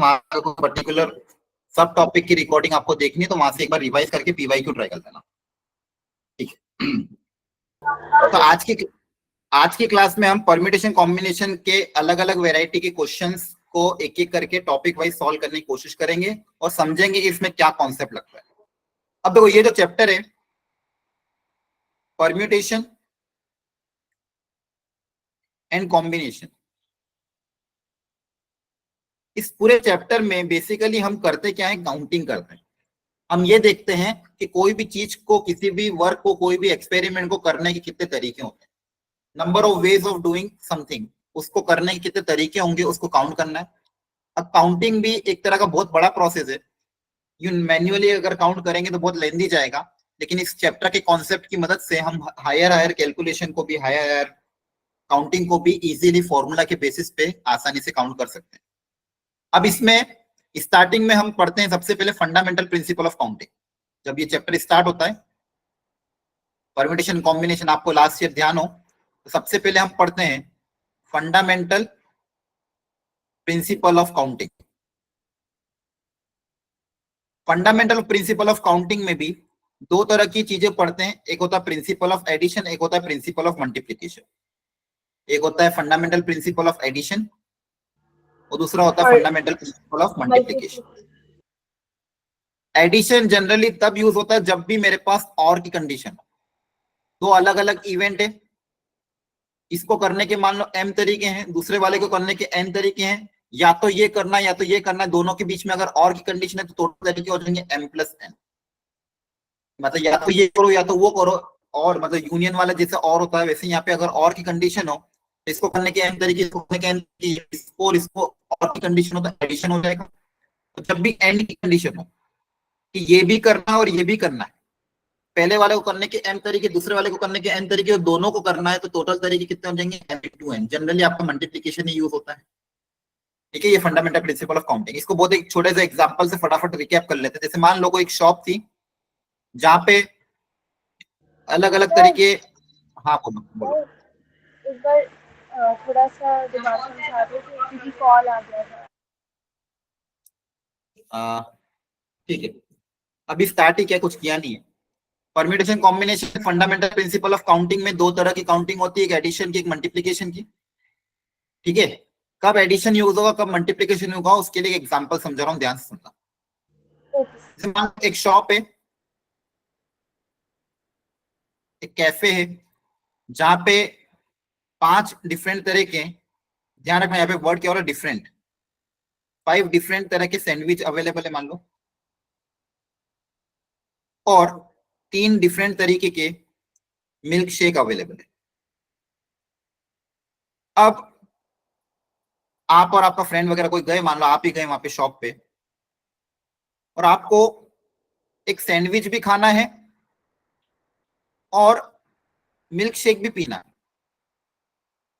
कोई पर्टिकुलर सब टॉपिक की रिकॉर्डिंग आपको देखनी है तो वहां से एक बार रिवाइज करके पीवाईक्यू ट्राई कर लेना, ठीक है। तो आज की क्लास में हम परम्यूटेशन कॉम्बिनेशन के अलग अलग वेराइटी के क्वेश्चंस को एक एक करके टॉपिक वाइज सॉल्व करने की कोशिश करेंगे और समझेंगे कि इसमें क्या कॉन्सेप्ट लगता है। अब देखो ये जो चैप्टर है परम्यूटेशन एंड कॉम्बिनेशन, इस पूरे चैप्टर में बेसिकली हम करते क्या है, काउंटिंग करते हैं। हम ये देखते हैं कि कोई भी चीज को, किसी भी वर्क को, कोई भी एक्सपेरिमेंट को करने के कितने तरीके होते हैं, number of ways of doing something, उसको करने के कितने तरीके होंगे, उसको काउंट करना है। अब काउंटिंग भी एक तरह का बहुत बड़ा प्रोसेस है। यू मैन्युअली अगर काउंट करेंगे तो बहुत लेंदी जाएगा, लेकिन इस चैप्टर के कॉन्सेप्ट की मदद से हम हायर कैलकुलेशन को भी, हायर काउंटिंग को भी इजीली फॉर्मूला के बेसिस पे आसानी से काउंट कर सकते हैं। अब इसमें स्टार्टिंग में हम पढ़ते हैं सबसे पहले फंडामेंटल प्रिंसिपल ऑफ काउंटिंग। जब ये चैप्टर स्टार्ट होता है परम्यूटेशन कॉम्बिनेशन, आपको लास्ट ईयर ध्यान हो तो सबसे पहले हम पढ़ते हैं fundamental principle of counting. Fundamental principle of counting में भी दो तरह की चीजें पढ़ते हैं, एक होता है प्रिंसिपल ऑफ एडिशन, एक होता है प्रिंसिपल ऑफ मल्टीप्लिकेशन। एक होता है फंडामेंटल प्रिंसिपल ऑफ एडिशन और दूसरा होता है fundamental principle of multiplication. Addition generally तब यूज होता है जब भी मेरे पास और की कंडीशन हो। दो अलग अलग इवेंट है, इसको करने के मान लो m तरीके हैं, दूसरे वाले को करने के n तरीके हैं, या तो ये करना या तो ये करना, दोनों के बीच में अगर और की कंडीशन है तो टोटल तरीके हो जाएंगे m+n। मतलब या तो ये करो या तो वो करो, और मतलब यूनियन वाला जैसे और होता है वैसे यहाँ पे अगर और की कंडीशन हो तो इसको करने के n तरीके, इसको करने के n तरीके, इसको और इसको और की कंडीशन हो तो एडिशन हो जाएगा। तो जब भी एंड की कंडीशन हो कि ये भी करना है और ये भी करना है, पहले वाले को करने के m तरीके, दूसरे वाले को करने के n तरीके, और दोनों को करना है तो टोटल तरीके कितने हो जाएंगे m×n। जनरली आपका मल्टीप्लिकेशन ही यूज होता है, ठीक है। ये फंडामेंटल प्रिंसिपल ऑफ काउंटिंग। इसको बहुत एक छोटे से एग्जांपल से फटाफट रिकैप कर लेते हैं। जैसे मान लो कोई एक शॉप थी जहां पे अलग अलग तरीके, हाँ बोलो। एक बार थोड़ा सा दोबारा समझा दो क्योंकि कॉल आ गया था। ठीक है, अभी स्टार्ट ही क्या, कुछ किया नहीं है। Permutation combination fundamental principle of counting में दो तरह की काउंटिंग होती है, एक एडिशन की, एक मल्टीप्लिकेशन की, ठीक है। कब एडिशन यूज होगा, कब मल्टीप्लिकेशन होगा, उसके लिए एग्जांपल समझा रहा हूँ, ध्यान से सुनना। एक शॉप है, एक कैफे है, जहां पे 5 डिफरेंट तरह के, ध्यान रखना यहाँ पे वर्ड क्या हो रहा है, डिफरेंट, 5 डिफरेंट तरह के सैंडविच अवेलेबल है मान लो, और 3 डिफरेंट तरीके के मिल्क शेक अवेलेबल है। अब आप और आपका फ्रेंड वगैरह कोई गए, मान लो आप ही गए वहां पे शॉप पे, और आपको एक सैंडविच भी खाना है और मिल्क शेक भी पीना है।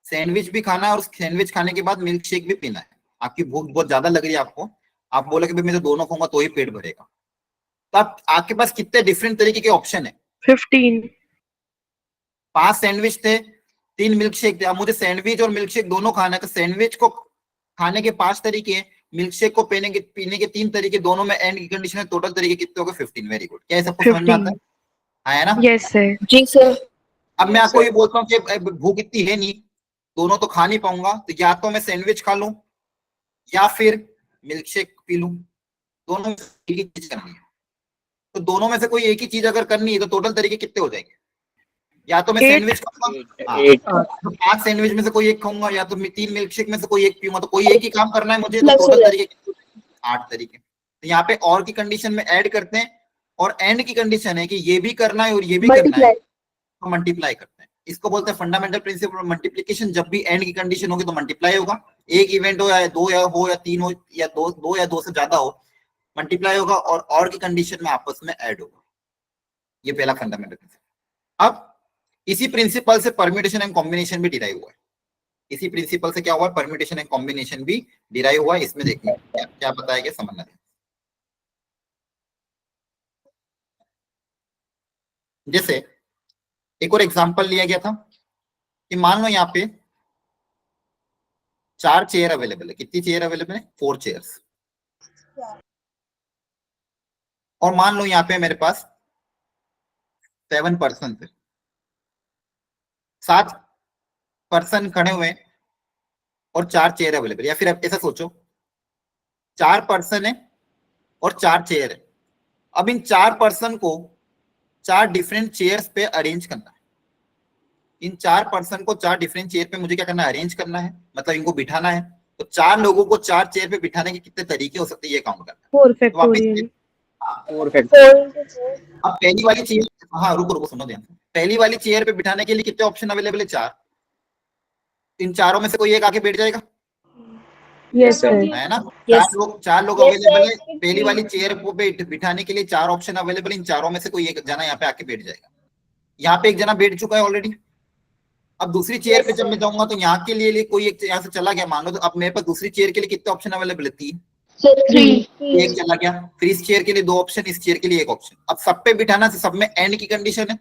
सैंडविच भी खाना है और सैंडविच खाने के बाद मिल्क शेक भी पीना है। आपकी भूख बहुत ज्यादा लग रही है आपको, आप बोले कि भाई मैं तो दोनों खाऊंगा तो ही पेट भरेगा। तो आपके पास कितने डिफरेंट तरीके के ऑप्शन है, 15। 5 सैंडविच थे, 3 मिल्क शेक थे। अब मुझे सैंडविच और मिल्क शेक दोनों खाना है, तो सैंडविच को खाने के 5 तरीके, मिल्क शेक को पीने के 3 तरीके, दोनों में एंड की कंडीशन है, टोटल तरीके कितने हो गए 15। वेरी गुड, क्या ये सबको समझ में आता है ना? Yes sir. जी सर। अब मैं आपको ये बोलता हूँ कि भूख इतनी है नहीं, दोनों तो खा नहीं पाऊंगा, तो या तो मैं सैंडविच खा लूं या फिर मिल्क शेक पी लूं, दोनों में से एक ही चीज करनी है। तो दोनों में से कोई एक ही चीज अगर करनी है तो टोटल तरीके कितने हो जाएंगे, या तो मैं सैंडविच खाऊंगा, तो 5 सैंडविच में से कोई एक खाऊंगा, या तो 3 मिल्क शेक में से कोई एक पीऊंगा, तो कोई एक ही काम करना है मुझे, तो टोटल तरीके 8 तरीके। तो यहाँ पे और की कंडीशन में ऐड करते हैं, और एंड की कंडीशन है कि ये भी करना है और ये भी करना है, तो मल्टीप्लाई करते हैं। इसको बोलते हैं फंडामेंटल प्रिंसिपल मल्टीप्लिकेशन। जब भी एंड की कंडीशन होगी तो मल्टीप्लाई होगा, एक इवेंट हो या दो या हो या 3 हो या दो या 2 से ज्यादा हो, मल्टीप्लाई होगा और की कंडीशन में आपस में ऐड होगा। ये पहला फंडामेंटल प्रिंसिपल। अब इसी प्रिंसिपल से परम्यूटेशन एंड कॉम्बिनेशन भी डिराइव हुआ है। इसी प्रिंसिपल से क्या हुआ, परम्यूटेशन एंड कॉम्बिनेशन भी डिराइव हुआ है। इसमें देखिए क्या बताया गया, समझना है। जैसे एक और एग्जांपल लिया गया था कि मान लो यहाँ पे 4 चेयर अवेलेबल है। कितनी चेयर अवेलेबल है, 4 चेयर्स। और मान लो यहाँ पे मेरे पास 7 पर्सन थे, 7 पर्सन खड़े हुए हैं और 4 चेयर अवेलेबल, या फिर आप ऐसा सोचो 4 पर्सन है और 4 चेयर है। अब इन 4 पर्सन को 4 डिफरेंट चेयर्स पे अरेंज करना है। इन 4 पर्सन को 4 डिफरेंट चेयर पे मुझे क्या करना है, अरेंज करना है, मतलब इनको बिठाना है। तो 4 लोगों को 4 चेयर पे बिठाने के कितने तरीके हो सकते हैं ये काउंट करना है। 4 तो वापस फैक्टोरियल। 4 फैक्टोरियल। 4 into 4। अब पहली वाली चेयर, हाँ रुको रुको सुनो ध्यान से, पहली वाली चेयर पे बिठाने के लिए कितने ऑप्शन अवेलेबल है, 4। इन चारों में से कोई एक आके बैठ जाएगा, यस सर। है ना। Yes. 4 लोग Yes, अवेलेबल है, sir. पहली वाली चेयर को बिठाने के लिए 4 ऑप्शन अवेलेबल, इन चारों में से कोई एक जना यहाँ पे आके बैठ जाएगा। यहाँ पे एक जना बैठ चुका है ऑलरेडी। अब दूसरी चेयर पे जब मैं जाऊंगा तो यहाँ के लिए कोई एक यहाँ से चला गया मान लो, तो अब मेरे पास दूसरी चेयर के लिए कितने ऑप्शन अवेलेबल है, 3। 3। एक चला गया, फिर इस चेयर के लिए 2 ऑप्शन, इस चेयर के लिए 1 ऑप्शन। अब सब पे बिठाना से सब में एंड की कंडीशन है,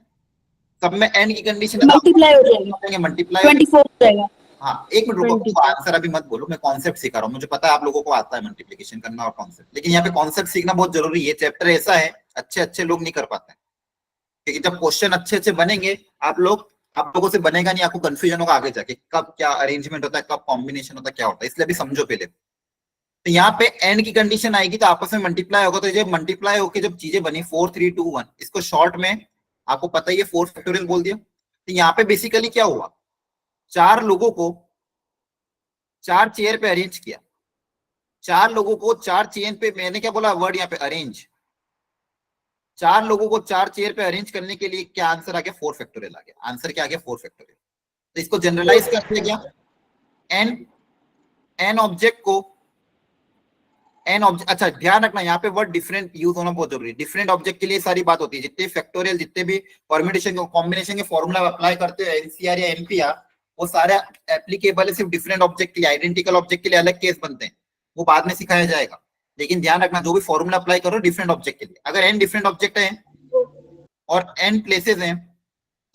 सब में एंड की कंडीशन है, मल्टीप्लाई हो जाएगा, मल्टीप्लाई 24 हो जाएगा। हाँ एक मिनट रुको, 20। आंसर अभी मत बोलो, मैं कॉन्सेप्ट सिखा रहा हूँ। मुझे पता है आप लोगों को आता है मल्टीप्लिकेशन करना और कॉन्सेप्ट, लेकिन यहाँ पे कॉन्सेप्ट सीखना बहुत जरूरी है। चैप्टर ऐसा है अच्छे अच्छे लोग नहीं कर पाते, क्योंकि जब क्वेश्चन अच्छे अच्छे बनेंगे आप लोगों से बनेगा नहीं, आपको कंफ्यूजन होगा आगे जाके कब क्या अरेंजमेंट होता है, कब कॉम्बिनेशन होता है, क्या होता है। इसलिए अभी समझो पहले। तो यहाँ पे एंड की कंडीशन आएगी तो आपस में मल्टीप्लाई होगा, तो जब मल्टीप्लाई होकर जब चीजें बनी 4 3 2 1, इसको शॉर्ट में आपको पता ही है 4 फैक्टोरियल बोल दिया। तो यहाँ पे बेसिकली क्या हुआ, 4 लोगों को 4 चेयर पे अरेंज किया, 4 लोगों को 4 चेयर पे, मैंने क्या बोला वर्ड यहाँ पे, अरेंज। 4 लोगों को 4 चेयर पे अरेंज करने के लिए क्या आंसर आ गया, 4 फैक्टोरियल आ गया। आंसर क्या आ गया, 4 फैक्टोरियल। तो इसको जनरलाइज करते क्या, एन ऑब्जेक्ट को एन ऑब्जेक्ट, अच्छा ध्यान रखना यहाँ पे वर्ड डिफरेंट यूज होना बहुत जरूरी है। डिफरेंट ऑब्जेक्ट के लिए सारी बात होती है, जितने फैक्टोरियल जितने भी परम्यूटेशन कॉम्बिनेशन के फॉर्मूला अप्लाई करते हैं एनसीआर या एनपीआर, वो सारे एप्लीकेबल है सिर्फ डिफरेंट ऑब्जेक्ट के लिए। आइडेंटिकल ऑब्जेक्ट के लिए अलग केस बनते हैं, वो बाद में सिखाया जाएगा। लेकिन ध्यान रखना जो भी फॉर्मूला अप्लाई करो डिफरेंट ऑब्जेक्ट के लिए, अगर एन डिफरेंट ऑब्जेक्ट है और एन प्लेसेस हैं,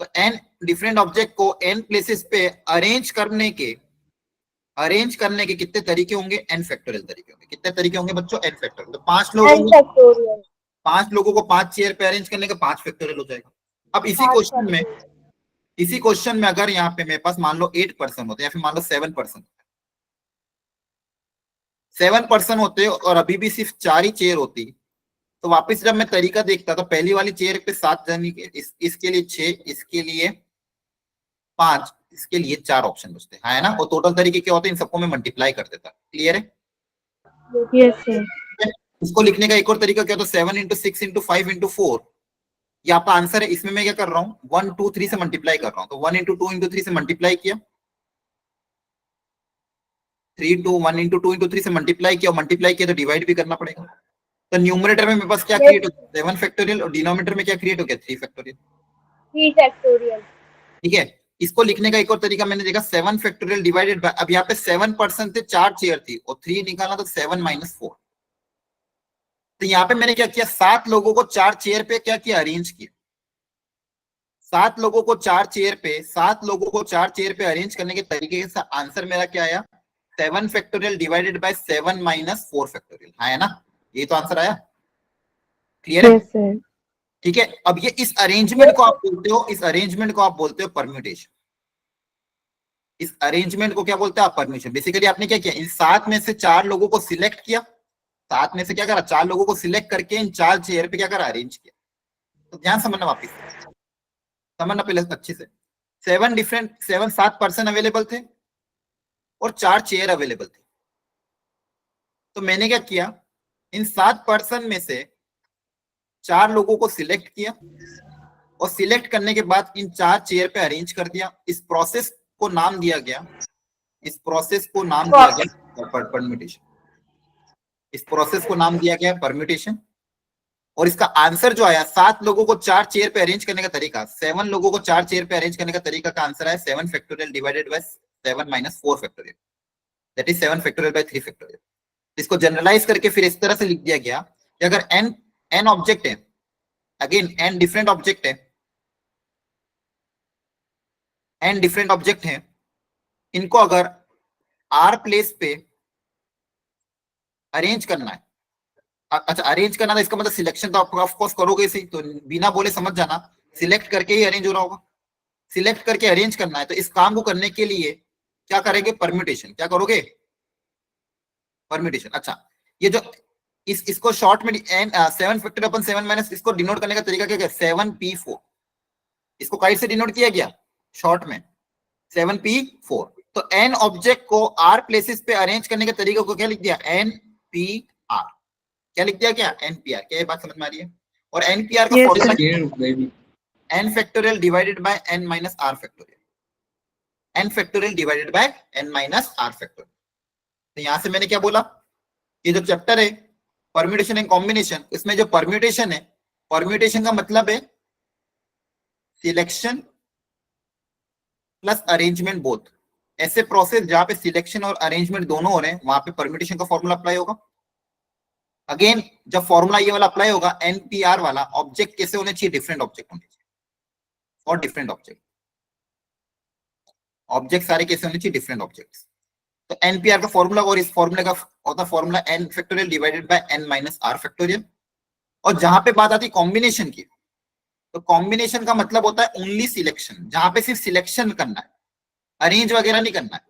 तो एन डिफरेंट ऑब्जेक्ट को एन प्लेसेस पे अरेंज करने के कितने तरीके होंगे, एन फैक्टोरियल तरीके होंगे। कितने तरीके होंगे बच्चों, एन फैक्टोरियल। तो 5 लोग होंगे, 5 लोगों को 5 चेयर पे अरेंज करने का 5 फैक्टोरियल हो जाएगा। अब इसी क्वेश्चन में अगर यहाँ पे मेरे पास मान लो 8 पर्सन होते हैं, या फिर मान लो 7 पर्सन, 7 पर्सन होते और अभी भी सिर्फ 4 ही चेयर होती, तो वापस जब मैं तरीका देखता तो पहली वाली चेयर पे 7 जन, इसके लिए 6, इसके लिए 5, इसके लिए 4 ऑप्शन बचते हैं, है ना। और टोटल तरीके क्या होते हैं, इन सबको मैं मल्टीप्लाई कर देता। क्लियर है। Yes sir. इसको लिखने का एक और तरीका क्या होता है, 7 into 6 into 5 into 4, ये आपका आंसर है। इसमें मैं क्या कर रहा हूँ, 1 2 3 से मल्टीप्लाई कर रहा हूँ। तो 1 into 2 into 3 से मल्टीप्लाई किया, 3 2 1 into 2 into 3 से मल्टीप्लाई किया, मल्टीप्लाई किया तो डिवाइड भी करना पड़ेगा। तो न्यूमरेटर में मेरे पास क्या क्रिएट हो गया, 7 फैक्टोरियल, और डिनोमिनेटर में क्या क्रिएट हो गया, 3 फैक्टोरियल। 3 फैक्टोरियल। ठीक है। इसको लिखने का एक और तरीका मैंने देखा, 7 फैक्टोरियल डिवाइडेड बाय, अब यहाँ पे 7 पर्सन थे, 4 चेयर थी और 3 निकालना तो 7 - 4। तो यहाँ पे मैंने क्या किया, 7 लोगों को 4 चेयर पे क्या किया, अरेंज किया। 7 लोगों को 4 चेयर पे 7 लोगों को 4 चेयर पे अरेंज करने के तरीके से आंसर मेरा क्या आया, 7 फैक्टोरियल डिवाइडेड बाय 7 - 4 फैक्टोरियल, है ना। ये तो आंसर आया। क्लियर है। Yes sir. ठीक है। अब ये इस अरेंजमेंट को आप बोलते हो परम्यूटेशन। इस अरेंजमेंट को क्या बोलते हैं आप, परम्यूटेशन। बेसिकली आपने क्या किया, इन 7 में से 4 लोगों को सिलेक्ट किया, 7 में से क्या करा, 4 लोगों को सिलेक्ट करके इन 4 चेयर पे क्या करा, अरेंज किया। तो ध्यान समझना, वापिस समझना पहले अच्छे से। 7 पर्सन अवेलेबल थे और 4 चेयर अवेलेबल थे। तो मैंने क्या किया, इन 7 पर्सन में से 4 लोगों को सिलेक्ट किया और सिलेक्ट करने के बाद इन 4 चेयर पे अरेंज कर दिया। इस प्रोसेस को नाम दिया गया परम्यूटेशन। इस प्रोसेस को नाम दिया गया परम्यूटेशन। और इसका आंसर जो आया, 7 लोगों को 4 चेयर पे अरेंज करने का तरीका, 7 लोगों को 4 चेयर पे अरेंज करने का तरीका का आंसर है 7 factorial divided bye 7 - 4 factorial, that is 7 factorial by 3 factorial. इसको जनरलाइज करके फिर इस तरह से लिख दिया गया कि अगर n ऑब्जेक्ट है, अगेन n डिफरेंट ऑब्जेक्ट है, इनको अगर r प्लेस पे अरेंज करना है, अच्छा अरेंज करना था, इसका मतलब सिलेक्शन तो आप ऑफ कोर्स करोगे इसे, तो बिना बोले समझ जाना सिलेक्ट करके ही अरेंज हो रहा होगा। सिलेक्ट करके अरेंज करना है, तो इस काम को करने के लिए क्या करेंगे, परम्यूटेशन। क्या करोगे, परम्यूटेशन। अच्छा ये जो इसको शॉर्ट में एन 7 फैक्टर अपन 7 माइनस, इसको डिनोट करने का तरीका क्या है, 7p4। इसको काइट से डिनोट किया गया शॉर्ट में 7p4। तो n ऑब्जेक्ट को r प्लेसेस पे अरेंज करने के तरीके को क्या लिख दिया, npr। क्या लिख दिया, क्या npr। क्या ये बात समझ में आ रही है। और npr का Yes, formula sir. n factorial divided bye n minus r factorial. n factorial divided bye n minus r factorial. तो यहां से मैंने क्या बोला, ये जो चैप्टर है परम्यूटेशन एंड कॉम्बिनेशन, इसमें जो परम्यूटेशन है, परम्यूटेशन का मतलब है सिलेक्शन प्लस अरेंजमेंट बोथ। ऐसे प्रोसेस जहां पे सिलेक्शन और अरेंजमेंट दोनों हो रहे हैं, वहां पे परम्यूटेशन का फॉर्मूला अप्लाई होगा। अगेन जब फॉर्मूला ये वाला अप्लाई होगा, एनपीआर वाला, ऑब्जेक्ट कैसे होने चाहिए, डिफरेंट ऑब्जेक्ट होने चाहिए, और डिफरेंट ऑब्जेक्ट, ऑब्जेक्ट सारे कैसे होने चाहिए, डिफरेंट ऑब्जेक्ट्स। तो एनपीआर का फॉर्मूला और इस फॉर्मूले का होता formula N factorial divided by N minus R factorial. और जहां पे बात आती है कॉम्बिनेशन की, तो कॉम्बिनेशन का मतलब होता है ओनली सिलेक्शन, जहां पे सिर्फ सिलेक्शन करना है, अरेंज वगैरह नहीं करना है,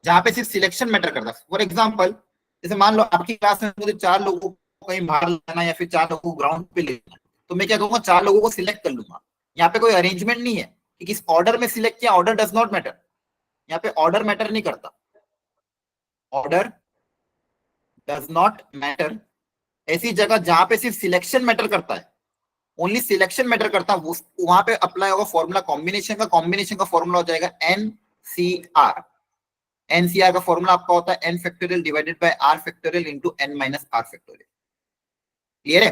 जहां पे सिर्फ सिलेक्शन मैटर करता है। फॉर एग्जांपल जैसे मान लो आपकी क्लास में मुझे 4 लोगों को कहीं बाहर लाना है या फिर 4 लोगों को ग्राउंड पे ले जाना, तो मैं क्या करूंगा, 4 लोगों को सिलेक्ट कर लूंगा। यहाँ पे कोई अरेंजमेंट नहीं है कि किस ऑर्डर में सिलेक्ट किया, ऑर्डर डज नॉट मैटर। यहाँ पे ऑर्डर मैटर नहीं करता, ऑर्डर डज नॉट मैटर। ऐसी जगह जहां पे सिर्फ सिलेक्शन मैटर करता है, ओनली सिलेक्शन मैटर करता है, वहां पे अप्लाई होगा फॉर्मूला कॉम्बिनेशन का। कॉम्बिनेशन का फॉर्मूला हो जाएगा एनसीआर। एनसीआर का फॉर्मूला आपका होता है N factorial divided by R factorial into N minus R factorial. Clear है।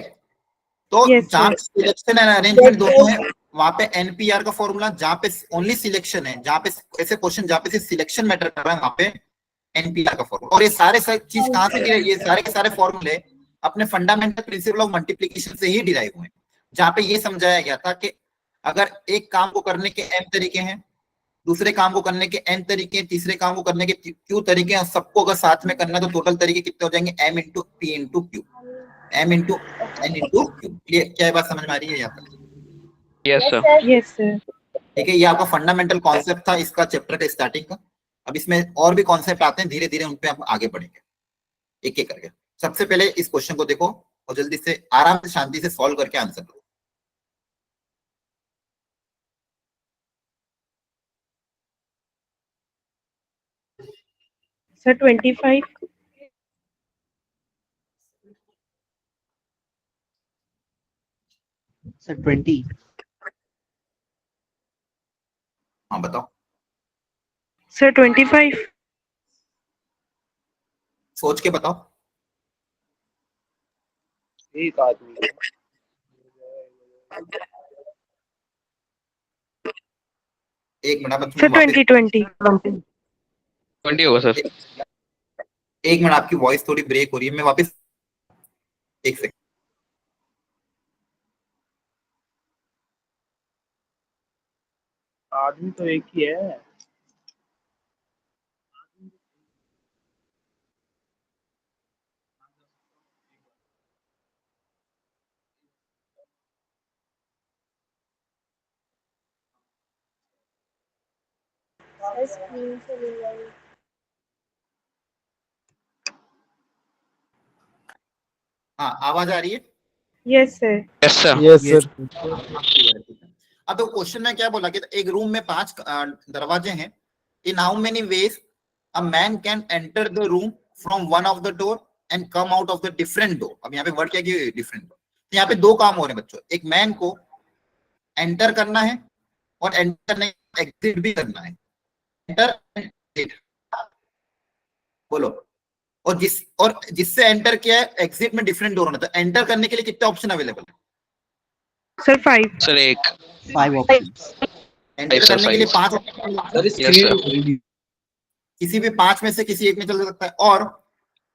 तो Yes, जहां sir. पे सिलेक्शन एंड अरेंजमेंट दोनों है, वहां पे एनपीआर का फॉर्मूला, जहां पे ओनली सिलेक्शन है, जहां पे ऐसे क्वेश्चन जहां पे सिर्फ सिलेक्शन मैटर कर रहा है, वहां पे एनपीआर का फॉर्मूला। और ये सारे चीज कहां से गिरे, ये सारे के सारे फॉर्मूले अपने फंडामेंटल प्रिंसिपल ऑफ मल्टीप्लिकेशन से ही डिराइव हुए, जहां पे ये समझाया गया था कि अगर एक काम को करने के एम तरीके हैं, दूसरे काम को करने के एन तरीके, तीसरे काम को करने के क्यू तरीके हैं, सबको अगर साथ में करना है तो टोटल तरीके कितने हो जाएंगे, M into P into Q, M into N into Q. क्या बात समझ में आ रही है यहाँ पर। Yes, sir. Yes, sir. ठीक है, ये आपका फंडामेंटल कॉन्सेप्ट था इसका चैप्टर का स्टार्टिंग का। अब इसमें और भी कॉन्सेप्ट आते हैं, धीरे धीरे उन पे हम आगे बढ़ेंगे एक एक करके। सबसे पहले इस क्वेश्चन को देखो और जल्दी से आराम से शांति से सॉल्व करके आंसर दो। Sir, 25. Sir, 20. हाँ बताओ, Sir, 25. सोच के बताओ। एक आदमी। एक मिनट बच्चों, Sir, मैं वापस 20. 20 होगा सर। एक मिनट, आपकी वॉइस थोड़ी ब्रेक हो रही है, मैं वापस एक सेकंड। आदमी तो एक ही है। स्क्रीन से ले लो। हाँ आवाज आ रही है। Yes, sir. Yes, sir. Yes, sir. अब तो क्वेश्चन में क्या बोला कि एक रूम में 5 दरवाजे हैं। In how many veg a man can enter the room from one of the door and come out of the different door. अब यहाँ पे वर्ड क्या है, डिफरेंट डोर। तो यहाँ पे 2 काम हो रहे हैं बच्चों, एक मैन को एंटर करना है और एंटर नहीं एग्जिट भी करना है। एंटर एग्जिट बोलो। और जिससे एंटर किया है एग्जिट में डिफरेंट डोर होना। तो एंटर करने के लिए कितने ऑप्शन अवेलेबल है, Sir, 5. Sir, एक। 5 options. एंटर sir, करने के लिए five. 5 option, Yes, sir. किसी भी 5 में से किसी एक में चल सकता है। और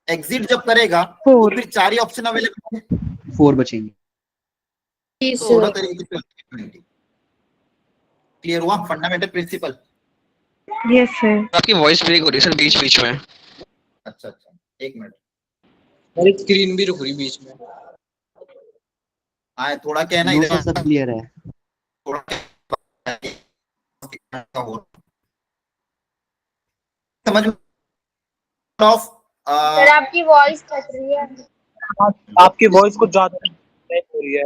एग्जिट जब करेगा तो 4. फिर 4 ही ऑप्शन अवेलेबल है, 4 बचेंगे. तो दोनों तरीके से। क्लियर हुआ फंडामेंटल प्रिंसिपल। Yes, sir. आपकी वॉइस ब्रेक हो रही है सर बीच बीच में। अच्छा एक मिनट। मेरी स्क्रीन भी रुक रही बीच में। हाँ थोड़ा क्या है ना नो इधर सर, सब क्लियर है। थोड़ा हो समझ में ऑफ सर आपकी वॉइस कट रही है। आपकी वॉइस कुछ ज्यादा ब्रेक हो रही है।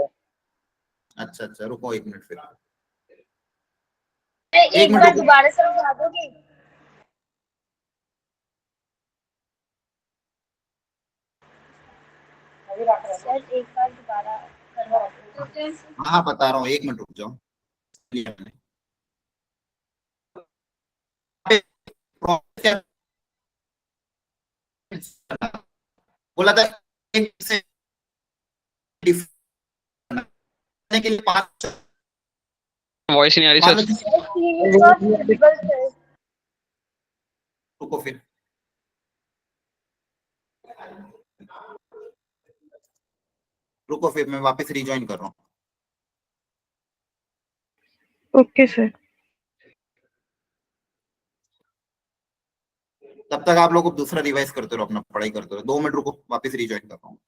अच्छा अच्छा रुको एक मिनट फिर एक एक मिनट बार रुको दोबारा समझा दोगे? सर एक बार दोबारा करवा दो। हाँ बता रहा हूँ एक मिनट रुक जाओ बोला था एक से के लिए पांच वॉइस नहीं आ रही मान लो सर। किसी sir screen is not visible sir. रुको फिर रुको फिर मैं वापस रिज्वाइन कर रहा हूँ ओके सर। तब तक आप लोग दूसरा रिवाइज करते रहो अपना पढ़ाई करते रहो 2 मिनट रुको वापस रिज्वाइन कर रहा हूँ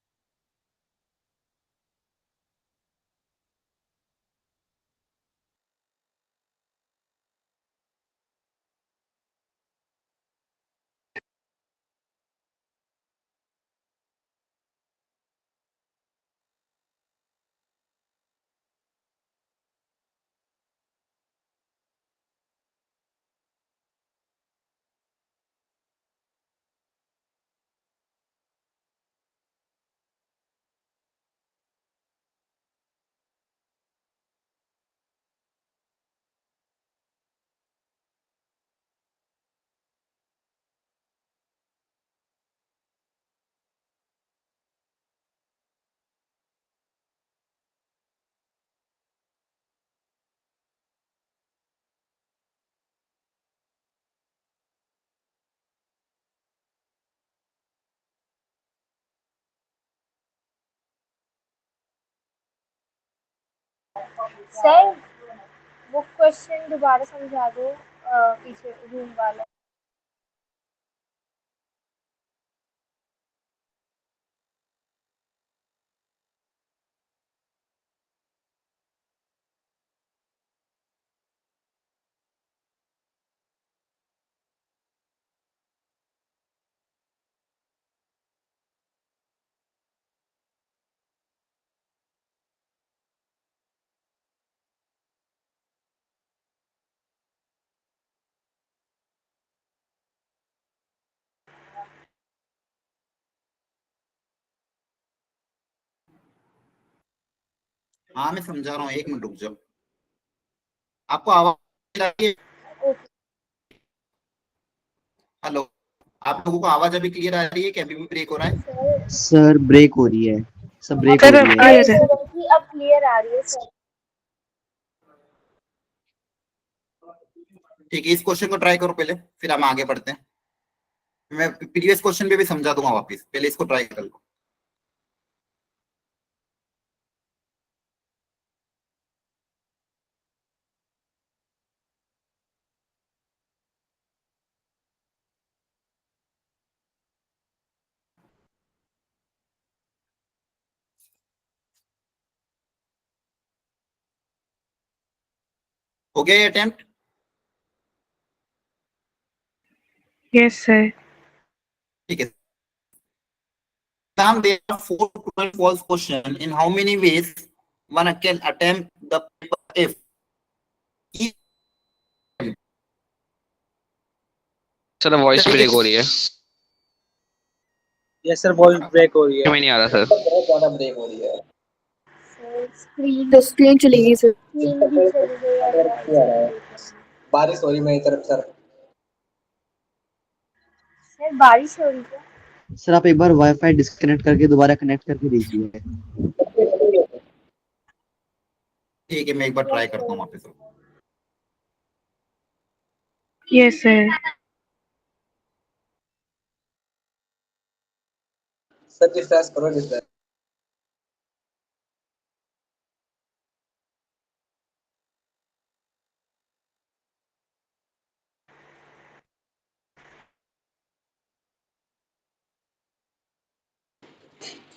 सर वो क्वेश्चन दोबारा समझा दो, पीछे रूम वाला। हाँ मैं समझा रहा हूँ 1 मिनट रुक जाओ आपको आवाज आ रही है ओके हेलो आप लोगों को आवाज अभी क्लियर आ रही है कि अभी भी ब्रेक हो रहा है सर। सर ब्रेक हो रही है, सब ब्रेक हो सर रही अब है। क्लियर है। कि अब क्लियर आ रही है सर। ठीक है इस क्वेश्चन को ट्राई करो पहले फिर हम आगे बढ़ते हैं मैं प्रीवियस क्वेश्चन पे भी समझा दूंगा वापस पहले इसको ट्राई कर लो हो गया ये अटेम्प्ट यस सर। ठीक है Sam, there are 4 false questions. In how many ways one can attempt the paper if each sir voice तरीके ब्रेक हो रही है। यस सर, वॉइस ब्रेक हो रही है। में नहीं आ रहा सर। बहुत ज्यादा ब्रेक हो रही है। सर स्क्रीन तो स्क्रीन चली गई सर। स्क्रीन भी चली गई और तरफ वॉइस नहीं आ भी रहा है। ब्रेक हो रही बारिश हो रही मेरी तरफ सर। है। सर बारिश हो रही है। सर आप एक बार वाईफाई डिस्कनेक्ट करके दोबारा कनेक्ट करके देखिए। ठीक है मैं एक बार ट्राई यस करता हूँ सर। वापस यस सर। सर रिफ्रेश करो, रिफ्रेश।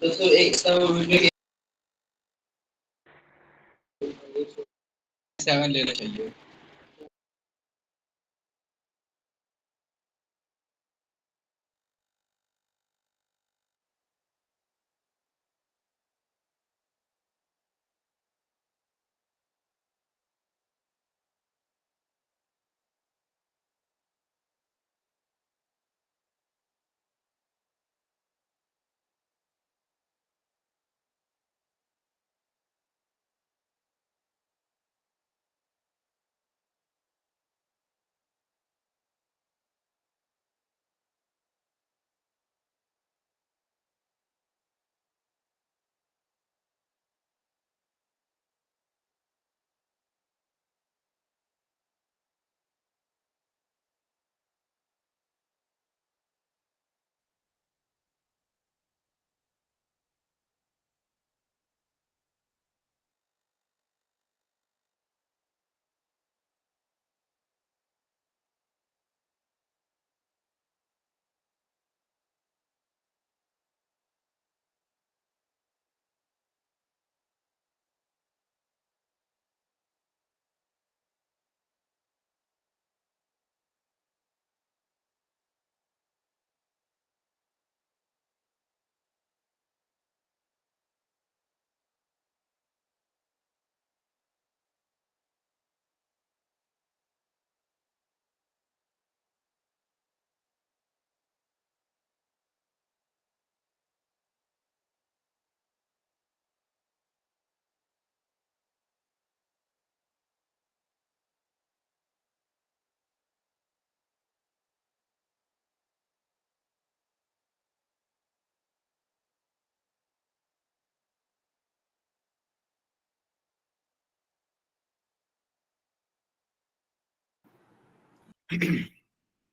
दोस्तों एक वीडियो 7 लेना चाहिए।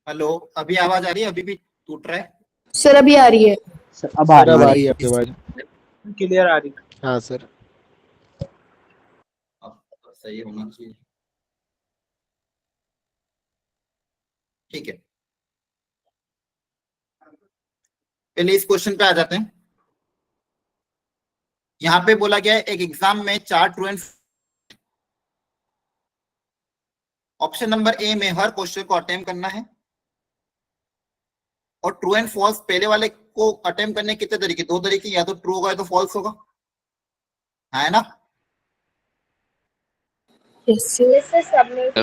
हेलो, अभी आवाज आ रही है? अभी भी टूट रहा है? सर अभी आ रही है। सर अब आ सर अब आ रही रही है है। आपकी आवाज। क्लियर आ रही है। हाँ सर। अब सही होना चाहिए। ठीक है, पहले इस क्वेश्चन पे आ जाते हैं। यहाँ पे बोला गया है एक एग्जाम में 4 true and option number A में हर क्वेश्चन को अटेम्प्ट करना है, और ट्रू एंड फॉल्स पहले वाले को अटेम्प्ट करने के कितने तरीके? 2 तरीके, या तो ट्रू होगा या तो फॉल्स होगा, है ना? इससे सबमिट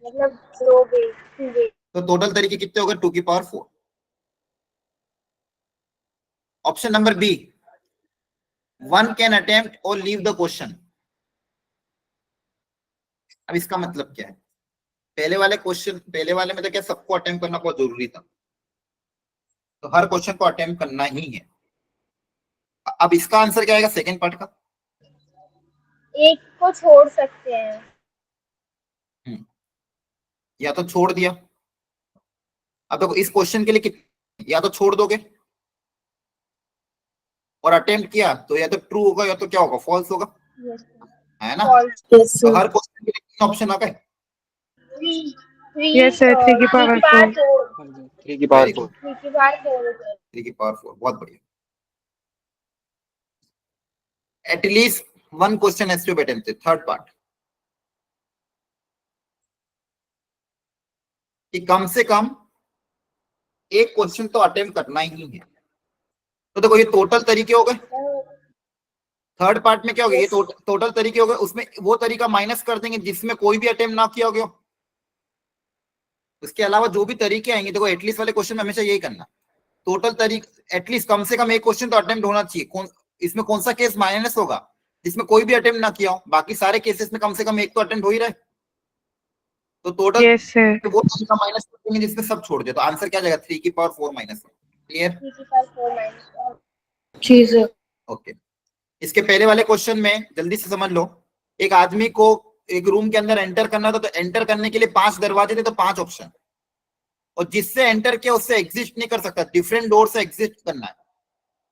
मतलब 2 वे 2 वे। तो टोटल तरीके कितने हो गए? 2 की power 4। Option number B, 1 can attempt और लीव द क्वेश्चन। अब इसका मतलब क्या है? पहले वाले में तो क्या सबको अटेम्प्ट करना बहुत जरूरी था, तो हर क्वेश्चन को अटेम्प्ट करना ही है। अब इसका आंसर क्या आएगा सेकंड पार्ट का? एक को छोड़ सकते हैं। या तो छोड़ दिया। अब देखो इस क्वेश्चन के लिए या तो छोड़ दोगे और अटेम्प्ट किया तो या तो ट्रू होगा या तो क्या होगा? फॉल्स होगा, है ना? तो हर क्वेश्चन के लिए 3 ऑप्शन आ गए। यस सर 3 की पावर 4। 3 की पावर 4। 3 की पावर 4। 3 की पावर 4, बहुत बढ़िया। At least 1 question has to be attempted. Third part, कि कम से कम एक क्वेश्चन तो अटेम्प्ट करना ही है। तो देखो ये टोटल तरीके हो गए। थर्ड पार्ट में क्या हो गया? ये टोटल तरीके हो गए, उसमें वो तरीका माइनस कर देंगे जिसमें कोई भी अटेम्प्ट ना किया हो गया। उसके अलावा जो भी तरीके आएंगे, देखो एटलीस्ट वाले क्वेश्चन में हमेशा यही करना, टोटल तरीके एटलीस्ट कम से कम एक क्वेश्चन तो अटेम्प्ट होना चाहिए। इसमें कौन सा केस माइनस होगा? जिसमें कोई भी अटेम्प्ट ना किया हो। बाकी सारे केसेस में कम से कम एक तो अटेम्प्ट हो ही रहा है। तो टोटल वो तरीका माइनस कर देंगे जिसमें सब छोड़ दे। तो आंसर क्या जाएगा? 3 की पावर 4 माइनस 1। क्लियर? 3 की पावर 4 माइनस 1। ठीक है। ओके, इसके पहले वाले क्वेश्चन में जल्दी से समझ लो। एक आदमी को एक रूम के अंदर एंटर करना था, तो एंटर करने के लिए 5 दरवाजे थे, तो 5 ऑप्शन, और जिससे एंटर किया उससे एग्जिट नहीं कर सकता, डिफरेंट डोर से एग्जिट करना है।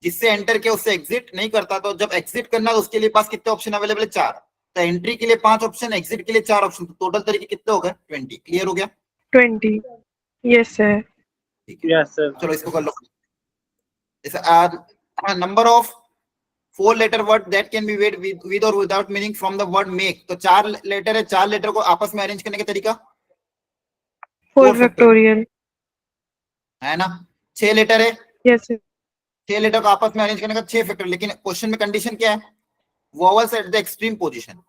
जिससे एंटर किया उससे एग्जिट नहीं करता, तो जब एग्जिट करना है उसके लिए पास कितने ऑप्शन अवेलेबल है? 4। तो एंट्री के लिए 5 ऑप्शन, एग्जिट के लिए 4 ऑप्शन, तो टोटल तरीके कितने हो गए? 20। क्लियर हो गया? 20। Yes sir. ठीक है, यस सर। चलो इसको कर लो। Number of 4 letter word that can be made with or without meaning from the word make. तो 4 लेटर है, 4 लेटर को आपस में अरेंज करने का तरीका 4 factorial. है ना। 6 लेटर है, Yes sir. 6 लेटर को आपस में अरेंज करने का 6 फैक्टर। लेकिन क्वेश्चन में कंडीशन क्या है? Vowels at the extreme position.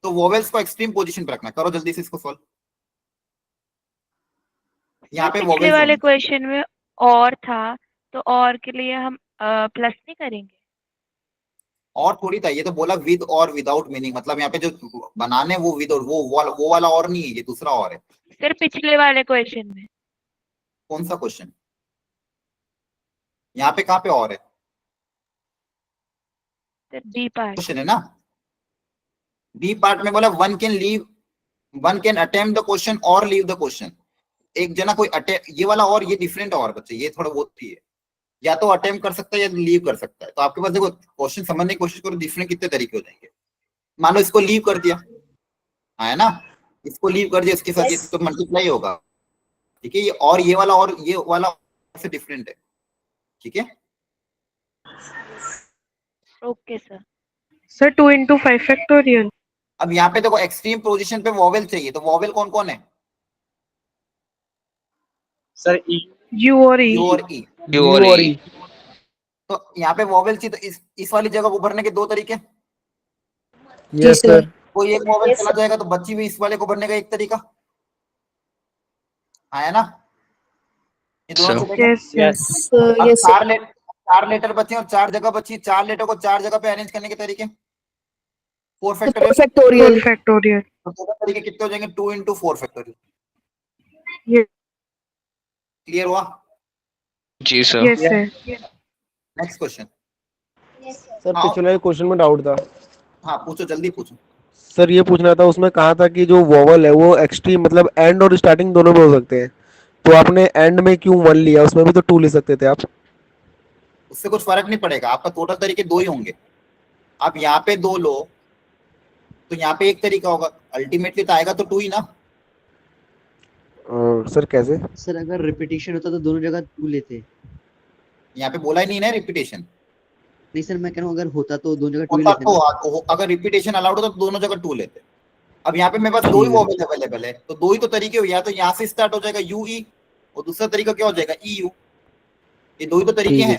तो वोवेल्स को एक्सट्रीम पोजीशन पे रखना। करो जल्दी से इसको सॉल्व। यहाँ पे पिछले वोवेल्स वाले क्वेश्चन में और था, तो और के लिए हम प्लस नहीं करेंगे? और थोड़ी था, ये तो बोला विद और विदाउट मीनिंग। मतलब यहाँ पे जो बनाने वो विद और वो वाला और नहीं है, ये दूसरा और है। सर पिछले वाले क्वेश्चन में कौन सा क्वेश्चन? यहाँ पे कहाँ पे और है? सर बी पार्ट क्वेश्चन है ना, बी पार्ट में बोला one can attempt the question और लीव द क्वेश्चन। एक जना कोई ये वाला और ये डिफरेंट और बच्चे, ये थोड़ा बहुत ही है। या तो अटेम्प्ट कर सकता है या लीव कर सकता है। तो आपके पास देखो क्वेश्चन समझने की कोशिश करो, डिफरेंट कितने तरीके हो जाएंगे। मान लो इसको लीव कर दिया, है ना, इसको लीव कर दिया, इसके साथ ये तो मल्टीप्लाई होगा, ठीक है। ये वाला से डिफरेंट है, ठीक है। Okay sir. Sir 2 into 5 factorial. अब यहाँ पे देखो एक्सट्रीम पोजीशन पे वोवेल चाहिए, तो वोवेल कौन कौन है? सर ई U और E. यू और ई। यू और ई। तो यहाँ पे वोवेल चाहिए, तो इस वाली जगह को भरने के 2 तरीके। Yes sir. कोई एक वोवेल चला जाएगा तो बची हुई इस वाले को भरने का एक तरीका, है ना। ये दोनों चलेगा। Yes yes. अब 4 लेटर बचे और 4 जगह बची, 4 लेटर को 4 जगह पे अरेंज करने के तरीके 4 फैक्टोरियल। 4 factorial. तो दोनों तरीके कितने हो जाएंगे? 2 into 4 फैक्टोरियल। Yes. क्लियर हुआ? जी sir. Yes sir. Next question. Sir पिछले वाले क्वेश्चन में डाउट था। हाँ पूछो, जल्दी पूछो। सर ये पूछना था, उसमें कहा था कि जो वोवल है वो एक्सट्रीम मतलब एंड और स्टार्टिंग दोनों में हो सकते हैं, तो आपने एंड में क्यों 1 लिया? उसमें भी तो 2 ले सकते थे आप। उससे कुछ फर्क नहीं पड़ेगा, आपका टोटल तरीके 2 ही होंगे। आप यहाँ पे 2 लो तो यहाँ पे एक तरीका होगा, अल्टीमेटली तो आएगा तो 2 ही ना। सर कैसे? सर अगर रिपीटिशन होता तो दोनों जगह 2 लेते। यहाँ पे बोला ही नहीं ना रिपीटेशन। नहीं सर, मैं कह रहा हूँ अगर होता तो दोनों जगह 2 होता लेते ना। तो अगर रिपीटेशन अलाउड होता तो दोनों जगह 2 लेते। अब यहाँ पे मेरे पास 2 ही वोवेल अवेलेबल है, तो 2 ही तो तरीके हो। या तो यहाँ से स्टार्ट हो जाएगा यू ई, और दूसरा तरीका क्या हो जाएगा ई यू। ये 2 ही तो तरीके हैं।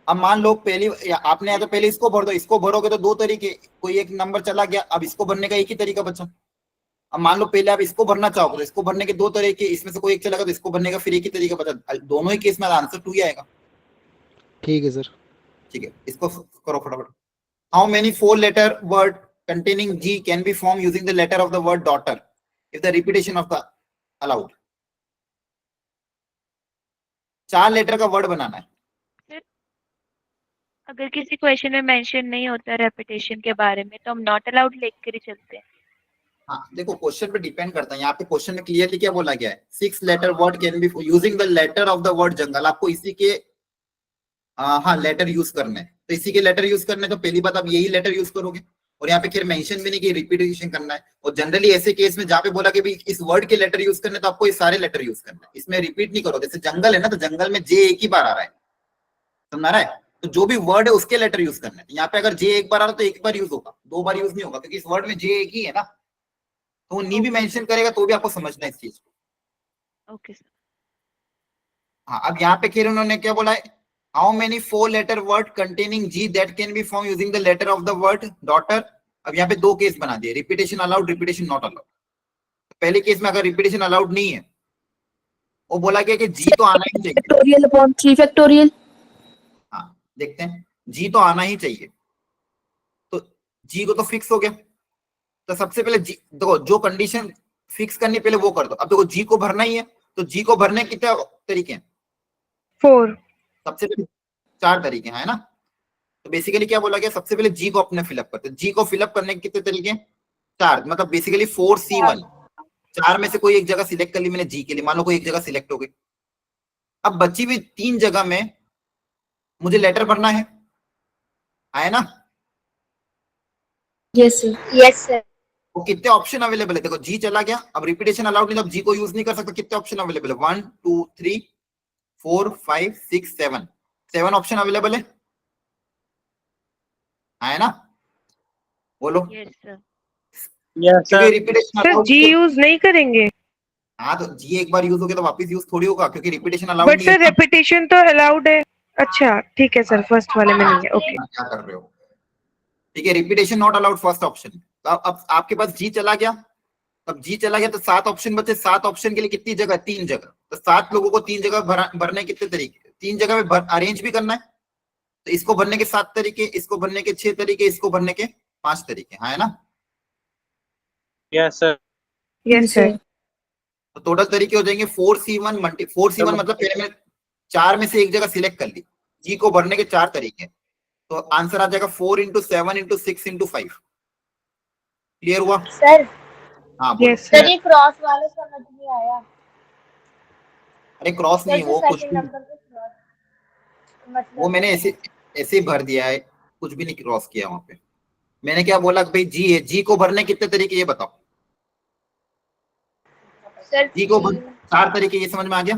अब मान लो पहले आपने या तो पहले इसको भर दो, इसको भरोगे तो 2 तरीके, कोई एक नंबर चला गया, अब इसको भरने का एक ही तरीका बचा। अब मान लो पहले आप इसको भरना चाहोगे तो इसको भरने के 2 तरीके, इसमें से कोई एक चला गया तो इसको भरने का फिर एक ही तरीका बचा। दोनों ही केस में आंसर 2 ही आएगा। ठीक है सर। ठीक है, इसको करो फटाफट। How many 4 letter word containing G can be formed using the letter of the word daughter if the repetition of the allowed। 4 letter का वर्ड बनाना है। अगर किसी क्वेश्चन में मेंशन नहीं होता रेपिटेशन के बारे में तो हम नॉट अलाउड लिख कर ही चलते हैं। हाँ देखो क्वेश्चन पे डिपेंड करता है। यहाँ पे क्वेश्चन में क्लियरली क्या बोला गया है? 6 letter word can be using the letter of the word jungle. आपको इसी के हाँ लेटर यूज करने, तो इसी के लेटर यूज करने, तो पहली बात आप यही लेटर यूज करोगे। और यहाँ पे फिर मेंशन भी नहीं कि रिपीटेशन करना है। और जनरली ऐसे केस में जहाँ पे बोला कि भी इस वर्ड के लेटर यूज करने, तो आपको ये सारे लेटर यूज करना है, इसमें रिपीट नहीं करो। जैसे जंगल है ना, तो जंगल में जे एक ही बार आ रहा है, समझ रहा है? तो जो भी वर्ड है उसके लेटर यूज करना है। यहाँ पे अगर जे एक बार आ रहा है तो एक बार यूज होगा, 2 बार यूज नहीं होगा, क्योंकि इस वर्ड में जे एक ही है ना। तो वो नी भी मेंशन करेगा तो भी आपको समझना है इस चीज को। Okay sir. हाँ अब यहाँ पे फिर उन्होंने क्या बोला है? How many 4 letter word containing G that can be form using the letter of the word daughter. अब यहाँ पे 2 केस बना दिए, repetition allowed, repetition not allowed. पहले केस में अगर रिपीटेशन अलाउड नहीं है, वो बोला गया कि जी तो आना ही चाहिए। Factorial upon 3 factorial. हाँ देखते हैं, जी तो आना ही चाहिए, तो जी को तो फिक्स हो गया। तो सबसे पहले जी देखो, जो कंडीशन फिक्स करनी पहले वो कर दो। अब देखो जी को भरना ही है, तो जी को भरने के कितने तरीके हैं? 4। सबसे पहले 4 तरीके हैं, है ना। तो बेसिकली क्या बोला गया? सबसे पहले जी को अपने फिलअप करते। जी को फिलअप करने के कितने तरीके हैं? 4। मतलब बेसिकली 4C1। 4 में से कोई एक जगह सिलेक्ट कर ली मैंने जी के लिए, मान लो कोई एक जगह सिलेक्ट हो गई। अब बची हुई 3 जगह में मुझे लेटर भरना है ना। Yes sir. Yes sir. वो कितने ऑप्शन अवेलेबल है? देखो जी चला गया, अब रिपीटेशन अलाउड नहीं, तो अब जी को यूज नहीं कर सकता। कितने ऑप्शन अवेलेबल है? 1 2 3 4 5 6 7 7 ऑप्शन अवेलेबल है ना? बोलो। Yes sir. यस क्योंकि सर। रिपीटेशन सर अलाउड, जी यूज नहीं करेंगे, हाँ तो जी एक बार यूज हो गया तो वापस यूज थोड़ी होगा, क्योंकि रिपीटेशन अलाउड बट नहीं है सर ना। रेपिटेशन तो अलाउड है। अच्छा ठीक है सर, फर्स्ट वाले में नहीं है। ओके क्या कर रहे हो? ठीक है, repetition not allowed first option. तो अब आपके पास जी चला गया, अब जी चला गया तो 7 ऑप्शन बचे। 7 ऑप्शन के लिए कितनी जगह? 3 जगह। तो 7 लोगों को 3 जगह भरने कितने तरीके? 3 जगह में अरेंज भी करना है, तो इसको भरने के 7 तरीके, इसको भरने के 6 तरीके, इसको भरने के 5 तरीके, हाँ है ना? Yes sir. Yes sir. तो टोटल तरीके हो जाएंगे 4C1 4C1 मतलब पहले मैंने 4 में से एक जगह सिलेक्ट कर ली, जी को भरने के 4 तरीके, तो आंसर आ जाएगा 4 × 7 × 6 × 5। क्लियर हुआ? सर हाँ बोलो। Yes sir sir. ये क्रॉस वाला समझ नहीं आया। अरे क्रॉस सर नहीं, जो वो कुछ सेकंड भी, नंबर पे क्रॉस मतलब वो मैंने ऐसे ऐसे ही भर दिया है, कुछ भी नहीं क्रॉस किया वहां पे। मैंने क्या बोला कि भाई जी है, जी को भरने कितने तरीके ये बताओ। सर जी को 4 3 तरीके, ये समझ में आ गया?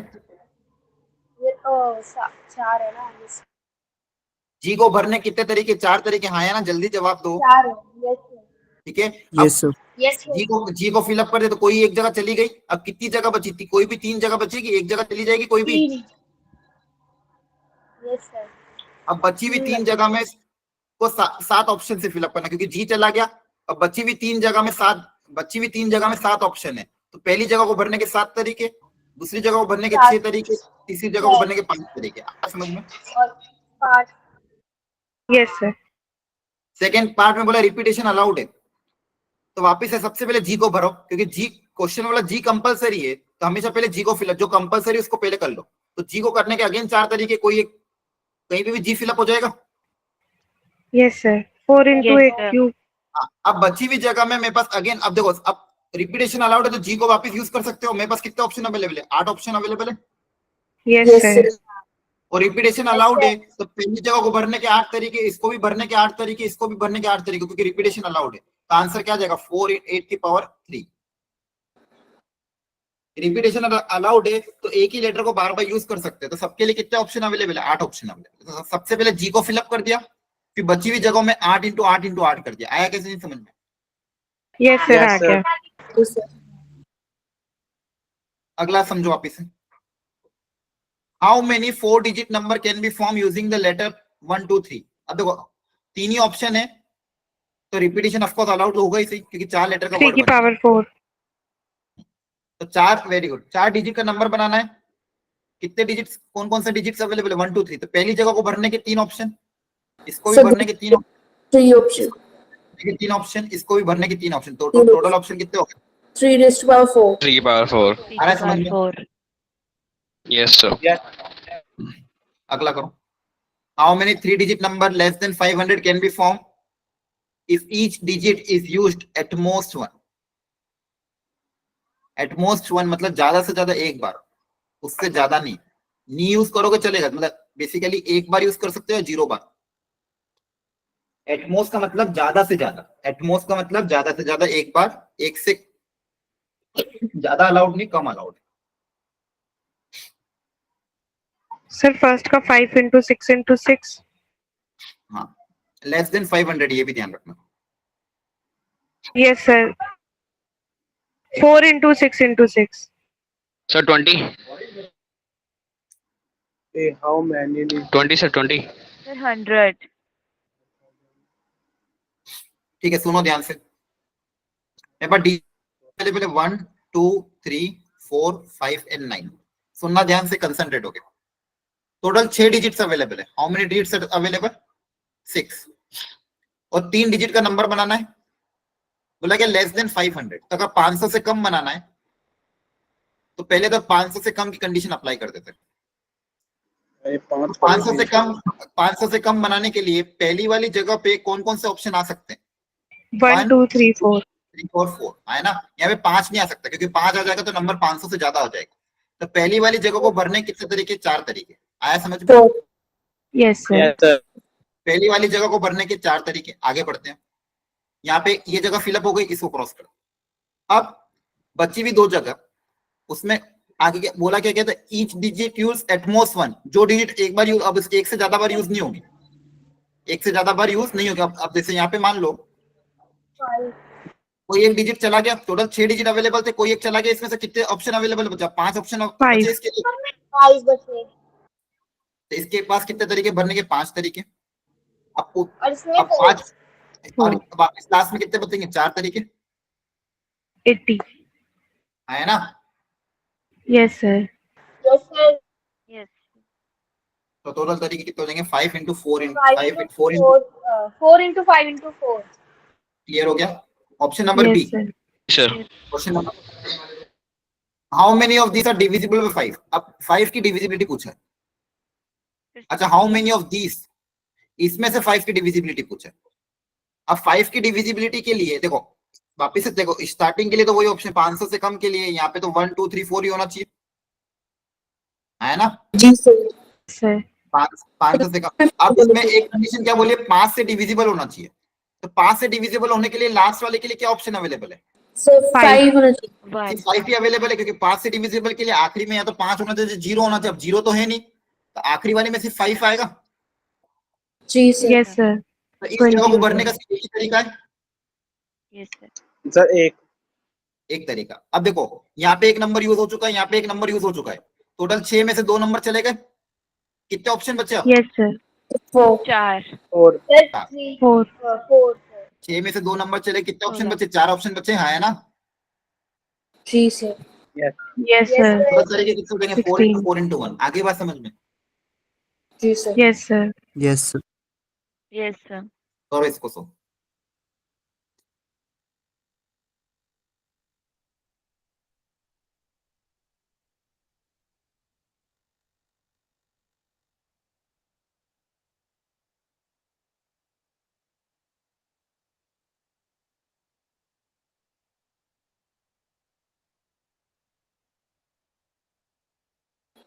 ये 4 है ना? जी को भरने कितने तरीके? 4 तरीके, हाँ या ना? जल्दी जवाब दो। 4 है। यस ठीक है, अब यस सर। यस जी को फिलअप कर दे तो कोई एक जगह चली गई, अब कितनी जगह बची थी? कोई भी 3 जगह बचेगी, एक जगह चली जाएगी कोई भी। 3। Yes sir. अब बची हुई 3 जगह में को 7 ऑप्शन से फिलअप करना, क्योंकि जी चला गया। अब बची हुई 3 जगह में 7 ऑप्शन है, तो पहली जगह को भरने के 7 तरीके, दूसरी जगह को भरने के 6 तरीके, तीसरी जगह को भरने के 5 तरीके। आप समझ में? और 5। Yes sir. सेकेंड पार्ट में बोला रिपीटेशन अलाउड है, तो वापस से सबसे पहले जी को भरो, क्योंकि जी क्वेश्चन वाला जी कंपलसरी है, तो हमेशा पहले जी को फिलअप, जो कंपलसरी उसको पहले कर लो। तो जी को करने के अगेन 4 तरीके, कोई एक कहीं पे भी जी फिलअप हो जाएगा। Yes sir. 4 × Yes, 8 sir. Cube. अब बची हुई जगह में मेरे पास अगेन, अब देखो, अब रिपीटेशन अलाउड है तो जी को वापस यूज कर सकते हो। मेरे पास कितने ऑप्शन अवेलेबल है? 8 ऑप्शन अवेलेबल है। Yes sir. और रिपीटेशन अलाउड है तो पहली जगह को भरने के 8 तरीके, इसको भी भरने के 8 तरीके, इसको भी भरने के 8 तरीके, क्योंकि रिपीटेशन अलाउड है। तो आंसर क्या आ जाएगा? 4 × 8 की पावर 3। रिपीटेशन अलाउड है तो एक ही लेटर को बार बार यूज कर सकते हैं। तो सबके लिए कितने ऑप्शन अवेलेबल है? 8 ऑप्शन अवेलेबल। तो सबसे पहले जी को फिलअप कर दिया, फिर बची हुई जगहों में 8 × 8 × 8 कर दिया। आया कैसे? नहीं समझ में? यस सर आ गया। अगला समझो वापिस। How many 4 digit number can be form using the letter 1 2 3? अब देखो 3 ही ऑप्शन है, तो रिपीटेशन ऑफ कोर्स अलाउड होगा ही सही, क्योंकि 4 लेटर का 3 वर्ड की बना है। पावर 4। तो 4, वेरी गुड, 4 डिजिट का नंबर बनाना है। कितने डिजिट्स, कौन कौन से डिजिट्स अवेलेबल है? 1 2 3। तो पहली जगह को भरने के 3 ऑप्शन, इसको भी भरने के 3 ऑप्शन, 3 ऑप्शन, इसको भी भरने के 3 ऑप्शन, तो टोटल ऑप्शन कितने हो गए? 3 raised to power 4. 3 power 4. 3 आ रहा है की समझ पावर में? 4. Yes, sir. अगला करो। How many 3 digit number less than 500 can be form if each digit is used at most 1? At most 1 मतलब ज्यादा से ज्यादा एक बार, उससे ज्यादा नहीं यूज करोगे चलेगा, मतलब बेसिकली एक बार यूज कर सकते हो 0 बार। एटमोस्ट का मतलब ज्यादा से ज्यादा, एटमोस्ट का मतलब ज्यादा से ज्यादा एक बार, एक से ज्यादा अलाउड नहीं, कम अलाउड। सर फर्स्ट का 5 × 6 × 6। हाँ, लेस देन 500 ये भी ध्यान रखना। Yes sir. 4 × 6 × 6। Sir, 20. How many? 20, sir, 20. Sir, 100. ठीक है, सुनो ध्यान से। मेरे पास डी अवेलेबल है 1 2 3 4 5 and 9। सुनना ध्यान से, कंसंट्रेट हो गया। टोटल 6 डिजिट्स अवेलेबल है। How many digits available? 6। और 3 डिजिट का नंबर बनाना है, बोला क्या लेस देन 500। तो अगर 500 से कम बनाना है तो पहले तो 500 से कम की कंडीशन अप्लाई कर देते हैं। 500 से कम बनाने के लिए पहली वाली जगह पे कौन कौन से ऑप्शन आ सकते हैं? 1 2 3 4। 3 4 4 है ना? यहाँ पे 5 नहीं आ सकता, क्योंकि 5 आ जाएगा तो नंबर 500 से ज्यादा हो जाएगा। तो पहली वाली जगह को भरने कितने तरीके? 4 तरीके। आया समझ में? Yes sir. पहली वाली जगह को भरने के 4 तरीके। आगे बढ़ते हैं। यहाँ पे ये जगह फिलअप हो गई, इसको क्रॉस कर। अब बची हुई 2 जगह, उसमें आगे क्या बोला, क्या कहता है, each digit use at most one, जो डिजिट एक बार यूज, अब एक से ज्यादा बार यूज नहीं होगी, एक से ज्यादा बार यूज नहीं होगी। अब जैसे यहाँ पे मान लो 5 कोई एक डिजिट चला गया, टोटल 6 डिजिट अवेलेबल थे, कोई एक चला गया, इसमें से कितने ऑप्शन अवेलेबल बचा, 5 ऑप्शन Five. बचे इसके लिए। 5 बचे तो इसके पास कितने तरीके भरने के, 5 तरीके। आपको और इसमें अब 4। 5 और वापस लास्ट में कितने बचेंगे, 4 तरीके 80. है ना। Yes, sir. Yes sir. Yes. तो टोटल तरीके कितने हो जाएंगे, 5 into 4 into 5 5 into 4 4 4 into 5 into 4। Clear हो गया। Option number B, Yes, sir. sir, question number, how many of these are divisible by 5। अब 5 की डिविजिबिलिटी पूछा है। अच्छा, हाउ मेनी ऑफ दीस, इसमें से 5 की डिविजिबिलिटी पूछा है। अब 5 की डिविजिबिलिटी के लिए देखो, वापिस से देखो, स्टार्टिंग के लिए तो वही ऑप्शन 500 से कम के लिए, यहाँ पे तो 1 2 3 4 ही होना चाहिए, है ना। जी सर। Sir. 500 से कम। अब इसमें एक कंडीशन क्या बोलिए, 5 से डिविजिबल होना चाहिए। तो 5 से डिविजिबल होने के लिए लास्ट वाले के लिए क्या ऑप्शन अवेलेबल है, सर 5 होना चाहिए। 1. 5 ही अवेलेबल है, क्योंकि 5 से डिविजिबल के लिए आखिरी में या तो 5 होना चाहिए, 0 होना चाहिए। अब 0 तो है नहीं, तो आखिरी वाले में सिर्फ 5 आएगा। जी सर। Yes, sir. तो इस जगह को 20. भरने का सिर्फ एक ही तरीका है, Yes, sir. सर एक तरीका। अब देखो, यहाँ पे एक नंबर यूज हो चुका है, यहाँ पे एक नंबर यूज हो चुका है, टोटल 6 में से 2 नंबर चले गए, कितने ऑप्शन बचे अब, Yes, sir. 4। 4. और सर 3 4. 4 6 में से 2 नंबर चले, कितने ऑप्शन होगा। बचे, 4 ऑप्शन बचे, हाँ है ना। जी सर। Yes, sir. टोटल तरीके कितने हो जाएंगे, 4 into 16. 4 into 1। आगे बात समझ में, जी sir. Yes, sir. Yes, sir. Yes, sir. और इसको सो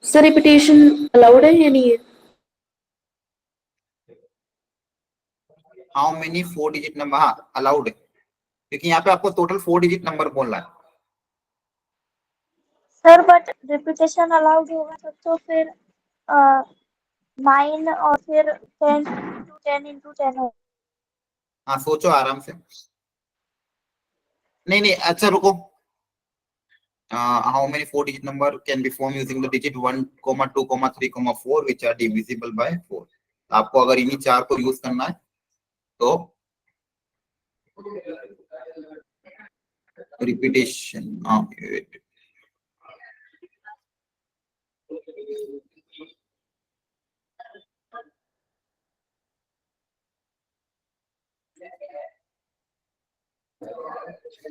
सर रिपीटेशन अलाउड है या नहीं है? हाउ मेनी 4 डिजिट नंबर, हाँ अलाउड है, क्योंकि यहाँ पे आपको टोटल 4 डिजिट नंबर बोलना है। सर बट रिपीटेशन अलाउड होगा तब तो फिर 9 और फिर 10 into 10 हो। हाँ सोचो आराम से, नहीं नहीं अच्छा रुको, how many 4 digit number can be formed using the digit 1, 2, 3, 4 which are divisible by 4। आपको अगर इन्हीं 4 को यूज करना है तो रिपीटेशन,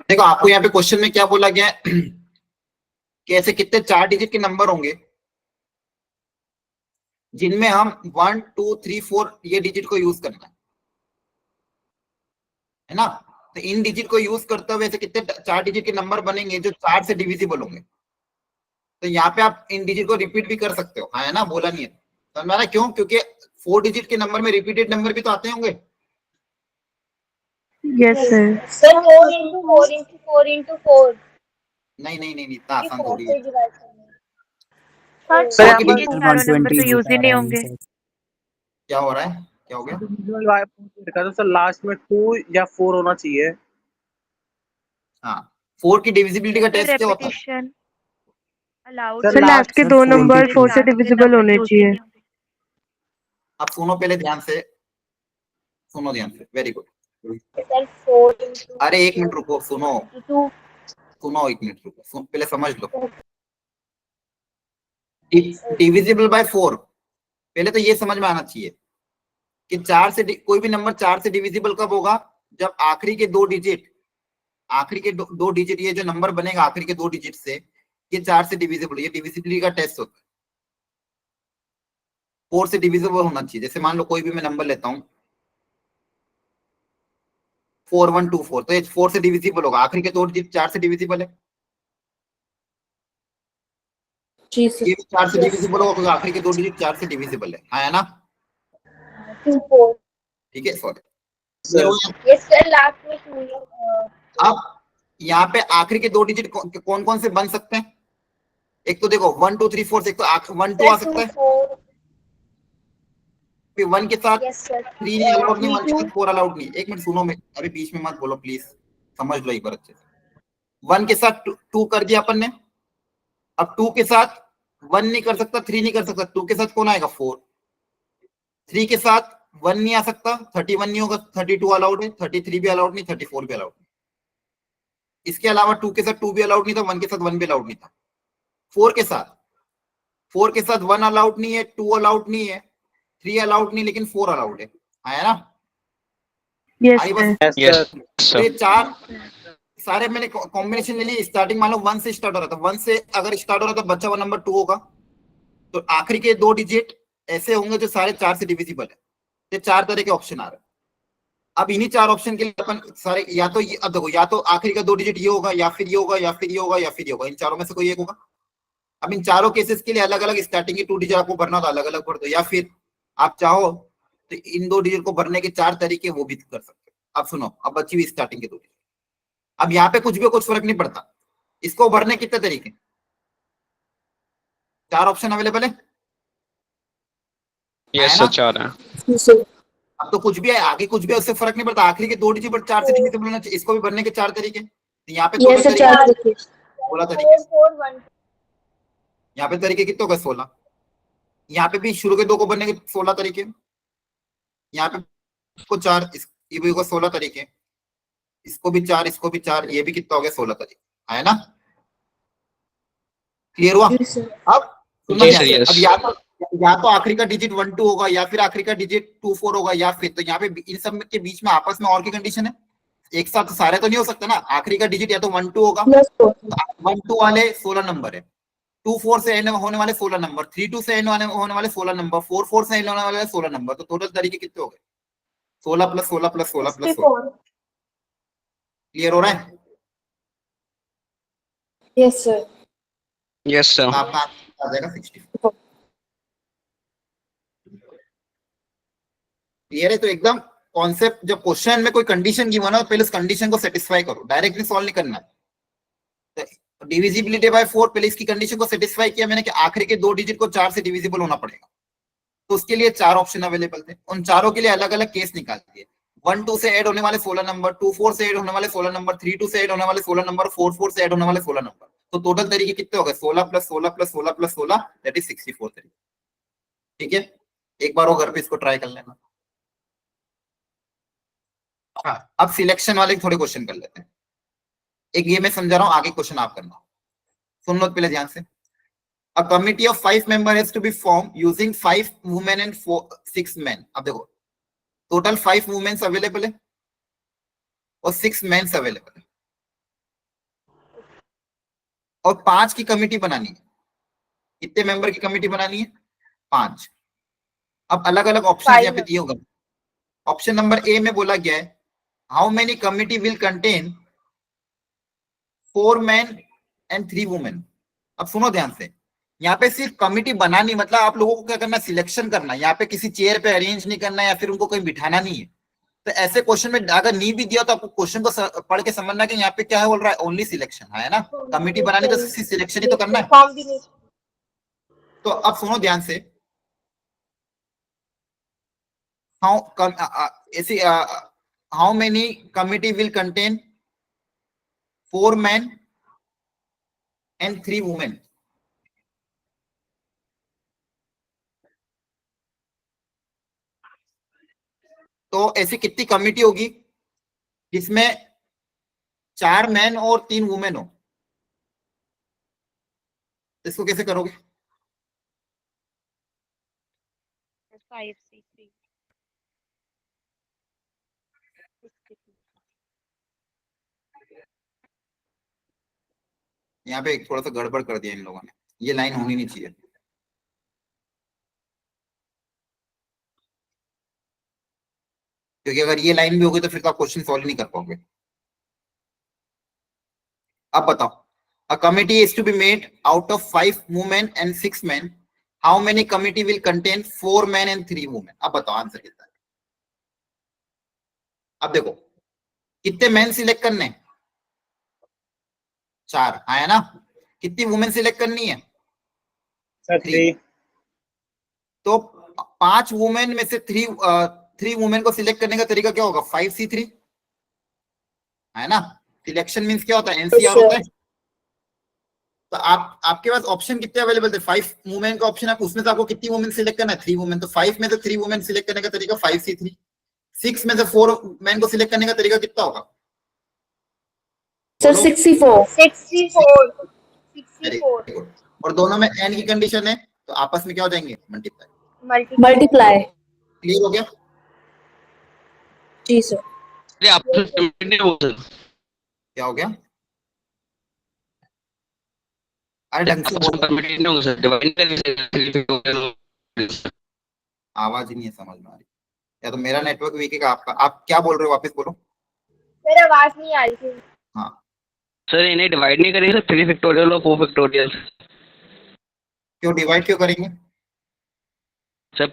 देखो आपको यहाँ पे क्वेश्चन में क्या बोला गया है कि ऐसे कितने 4 डिजिट के नंबर होंगे जिनमें हम 1 2 3 4 ये डिजिट को यूज करना है ना। तो इन डिजिट को यूज करते हुए ऐसे कितने 4 डिजिट के नंबर बनेंगे जो 4 से डिविजिबल होंगे। तो यहाँ पे आप इन डिजिट को रिपीट भी कर सकते हो, हाँ है ना, बोला नहीं है समझ में आ रहा है? क्यों, क्योंकि 4 डिजिट के नंबर में रिपीटेड नंबर भी तो आते होंगे। Yes, sir. Sir 4 into 4 into 4 into 4 नहीं नहीं नहीं नहीं, इतना आसान थोड़ी से है। डिवाइड करना सर सर, ये डिजिट चारों नंबर तो यूज ही नहीं होंगे। क्या हो रहा है, क्या हो गया, तो सर लास्ट में 2 या 4 होना चाहिए। हाँ 4 की डिविजिबिलिटी का टेस्ट क्या होता है, repetition allowed sir sir last के 2 नंबर 4 से डिविजिबल होने चाहिए। आप सुनो पहले ध्यान से, सुनो ध्यान से, वेरी गुड। सर 4 into अरे एक मिनट रुको, सुनो 2 सुनो एक मिनट रुको, पहले समझ लो। डिविजिबल बाय 4, पहले तो ये समझ में आना चाहिए कि 4 से कोई भी नंबर 4 से डिविजिबल कब होगा, जब आखिरी के 2 डिजिट, आखिरी के 2 डिजिट, ये जो नंबर बनेगा आखिरी के 2 डिजिट से ये 4 से डिविजिबल, ये डिविजिबिलिटी का टेस्ट होता है। 4 से डिविजिबल होना चाहिए। जैसे मान लो कोई भी मैं नंबर लेता हूं 4124, तो ये 4 से डिविजिबल होगा, आखिरी के 2 डिजिट 4 से डिविजिबल है, जी सर। ये भी 4 से डिविजिबल होगा क्योंकि आखिरी के 2 डिजिट 4 से डिविजिबल है ना। 2 4 ठीक है सॉरी, यस सर लास्ट में 2 अब यहाँ पे आखिरी के 2 डिजिट कौन कौन से बन सकते हैं, एक तो देखो 1 2 3 4 से एक तो 1 2 आ Sir, सकता 2 है, 4. फिर 1 के साथ Yes sir. 3 नहीं अलाउड नहीं, 1 के 3 साथ 4 अलाउड नहीं। एक मिनट सुनो, मैं अभी बीच में मत बोलो प्लीज, समझ लो एक बार अच्छे से। 1 के साथ 2 कर दिया अपन ने, अब 2 के साथ 1 नहीं कर सकता, 3 नहीं कर सकता, 2 के साथ कौन आएगा 4, 3 के साथ 1 नहीं आ सकता, 31 नहीं होगा, 32 अलाउड है, 33 भी अलाउड नहीं, 34 भी अलाउड नहीं। इसके अलावा 2 के साथ 2 भी अलाउड नहीं था, 1 के साथ 1 भी अलाउड नहीं था। 4 के साथ 1 अलाउड नहीं है, 2 अलाउड नहीं है, 3 अलाउड नहीं, लेकिन 4 अलाउड है। आया ना? Yes आई sir. बस। Yes, Yes, sir. तो ये sir. 4 सारे मैंने कॉम्बिनेशन ले लिए। स्टार्टिंग मान लो 1 से स्टार्ट हो रहा था, 1 से अगर स्टार्ट हो रहा था, बच्चा हुआ नंबर 2 होगा, तो आखिरी के 2 डिजिट ऐसे होंगे जो सारे 4 से डिविजिबल है। ये 4 तरह के ऑप्शन आ रहे हैं। अब इन्हीं 4 ऑप्शन के लिए अपन सारे, या तो ये, अब देखो, या तो आखिरी का 2 डिजिट ये होगा, या फिर ये होगा, या फिर ये होगा, या फिर ये होगा, इन चारों में से कोई एक होगा। अब इन चारों केसेस के लिए अलग अलग स्टार्टिंग की 2 डिजिट आपको भरना, तो अलग अलग भर दो, या फिर आप चाहो तो इन 2 डिजिट को भरने के 4 तरीके वो भी कर सकते हो। अब सुनो, अब बची हुई स्टार्टिंग के 2 डिजिट। अब यहाँ पे कुछ भी कुछ फर्क नहीं पड़ता, इसको भरने कितने तरीके, 4 ऑप्शन अवेलेबल है। Yes, है sir. ना? 4 है. Yes, sir. अब तो कुछ भी है, आगे कुछ भी है, उससे फर्क नहीं पड़ता, आखिरी के 2 डिजिट पर 4 से डिविजिबल होना चाहिए। इसको भी भरने के 4 तरीके, तो यहाँ पे Yes, टोटल sir. तरीके 4 तरीके. 16 तरीके। 4 4 1. यहाँ पे तरीके कितने हो गए 16। यहाँ पे भी शुरू के 2 को भरने के 16 तरीके, यहाँ पे इसको 4, ये भी होगा 16 तरीके, इसको भी 4, इसको भी 4, ये भी कितना हो गया 16 तरीके। है ना? क्लियर हुआ? Yes, sir. अब सुनना जी ध्यान सर, से, yes. अब या तो आखिरी का डिजिट 1 2 होगा, या फिर आखिरी का डिजिट 2 4 होगा, या फिर, तो यहाँ पे इन सब के बीच में आपस में और की कंडीशन है, एक साथ सारे तो नहीं हो सकते ना। आखिरी का डिजिट या तो 1 2 होगा, Yes, sir. 1 2 वाले 16 नंबर है, 2 4 से एंड होने वाले 16 नंबर, 3 2 से एंड होने वाले 16 नंबर, 4 4 से एंड होने वाले 16 नंबर, तो टोटल तरीके कितने हो गए 16 + 16 + 16 + 16। 64. क्लियर हो रहा है? Yes, sir. Yes, sir. आपका आ जाएगा 64। क्लियर है? तो एकदम कॉन्सेप्ट, जब क्वेश्चन में कोई कंडीशन गिवन हो, पहले उस कंडीशन को सेटिस्फाई करो, डायरेक्टली सॉल्व नहीं करना। तो डिविजिबिलिटी बाय 4, पहले इसकी कंडीशन को सेटिस्फाई किया मैंने कि आखिरी के 2 डिजिट को 4 से डिविजिबल होना पड़ेगा, तो उसके लिए 4 ऑप्शन अवेलेबल थे। उन चारों के लिए अलग अलग केस निकाल दिए। 1 2 से ऐड होने वाले 16 नंबर, 2 4 से ऐड होने वाले 16 नंबर, 3 2 से ऐड होने वाले 16 नंबर, 4 4 से ऐड होने वाले 16 नंबर, तो टोटल तरीके कितने हो गए 16 + 16 + 16 + 16, दैट इज 64 तरीके। ठीक है, एक बार वो घर पे इसको ट्राई कर लेना। हाँ, अब सिलेक्शन वाले थोड़े क्वेश्चन कर लेते हैं। एक ये मैं समझा रहा हूँ, आगे क्वेश्चन आप करना, सुन लो पहले ध्यान से। A committee of 5 members has to be formed using 5 women and 6 men। अब देखो, टोटल 5 वुमेन्स अवेलेबल है और 6 मेंस अवेलेबल है, और 5 की कमिटी बनानी है। कितने मेंबर की कमिटी बनानी है? 5। अब अलग अलग ऑप्शन यहाँ पे दिए होगा। ऑप्शन नंबर ए में बोला गया है, how many committee will contain 4 men and 3 women। अब सुनो ध्यान से, यहाँ पे सिर्फ कमिटी बनानी, मतलब आप लोगों को क्या करना, सिलेक्शन करना। यहाँ पे किसी चेयर पे अरेंज नहीं करना या फिर उनको कहीं बिठाना नहीं है। तो ऐसे क्वेश्चन में अगर नहीं भी दिया तो आपको क्वेश्चन को पढ़ के समझना कि यहाँ पे क्या है बोल रहा है, ओनली सिलेक्शन है ना। कमिटी बनानी तो सिलेक्शन ही तो करना है। तो अब सुनो ध्यान से, how many committee will contain 4 men and 3 women। तो ऐसी कितनी कमिटी होगी जिसमें 4 मैन और 3 वुमेन हो? इसको कैसे करोगे? 5 6 3 यहाँ पे थोड़ा सा गड़बड़ कर दिया इन लोगों ने, ये लाइन होनी नहीं चाहिए। क्योंकि अगर ये लाइन भी होगी तो फिर तो आप क्वेश्चन सॉल्व नहीं कर पाओगे। अब बताओ, a committee is to be made out of 5 women and 6 men। How many committee will contain 4 men and 3 women। अब बताओ आंसर कितना है? अब देखो, कितने मैन सिलेक्ट करने? 4 आया ना। कितनी वुमेन सिलेक्ट करनी है? सर 3 तो 5 वुमेन में से 3 वुमेन को सिलेक्ट करने का तरीका क्या होगा? 5C3 है ना। सिलेक्शन मींस क्या होता है? एनसीआर होता है। तो आपके पास ऑप्शन कितने अवेलेबल थे? 5 वुमेन का ऑप्शन है, उसमें से आपको कितनी वुमेन सिलेक्ट करना है? 3 वुमेन। तो 5 में से 3 वुमेन सिलेक्ट करने का तरीका 5C3। 6 में से 4 मैन को सिलेक्ट करने का तरीका कितना होगा? Sir 64 64 Very 64 good. और दोनों में एन की कंडीशन है, तो आपस में क्या हो जाएंगे? मल्टीप्लाई। मल्टीप्लाई। क्लियर हो गया? जी सर। अरे आप नहीं हो सर, क्या हो गया? अरे ढंग से बोलो, परमिटेड नहीं होंगे सर, डिवाइड कर आवाज ही नहीं है समझ में आ रही। या तो मेरा नेटवर्क वीक है आपका। आप क्या बोल रहे हो? वापस बोलो। मेरा आवाज नहीं आ रही थी। हाँ सर, इन्हें डिवाइड नहीं करेंगे सर 3 फैक्टोरियल और 4 फैक्टोरियल क्यों डिवाइड क्यों करेंगे? सर?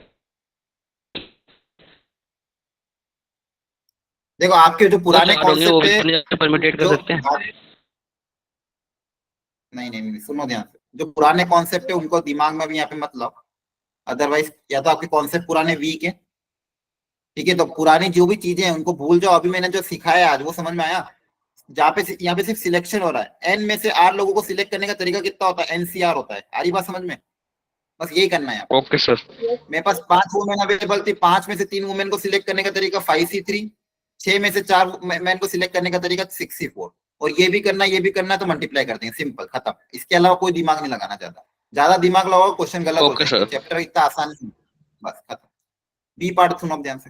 देखो आपके जो पुराने कॉन्सेप्ट है, परमिटेड कर जो सकते हैं। नहीं सुनो ध्यान से, जो पुराने कॉन्सेप्ट है उनको दिमाग में भी यहाँ पे मत लाओ, अदरवाइज या तो आपके कॉन्सेप्ट पुराने वीक है, ठीक है। तो पुरानी जो भी चीजें हैं उनको भूल जाओ। अभी मैंने जो सिखाया आज वो समझ में आया? जहाँ पे यहाँ पे सिर्फ सिलेक्शन हो रहा है। एन में से 8 लोगों को सिलेक्ट करने का तरीका कितना होता है? एनसीआर होता है। आ रही बात समझ में? बस यही करना है। Okay sir. मेरे पास 5 वुमेन अवेलेबल थी, 5 में से 3 वुमेन को सिलेक्ट करने का तरीका 5C3, 6 में से 4 मैन को सिलेक्ट करने का तरीका 6C4, और ये भी करना ये भी करना, तो मल्टीप्लाई कर देंगे, सिंपल, खत्म। इसके अलावा कोई दिमाग नहीं लगाना। ज्यादा दिमाग लगाओ क्वेश्चन गलत हो Okay, जाएगा। sir. चैप्टर इतना आसान नहीं, बस खत्म। बी पार्ट सुनो ध्यान से।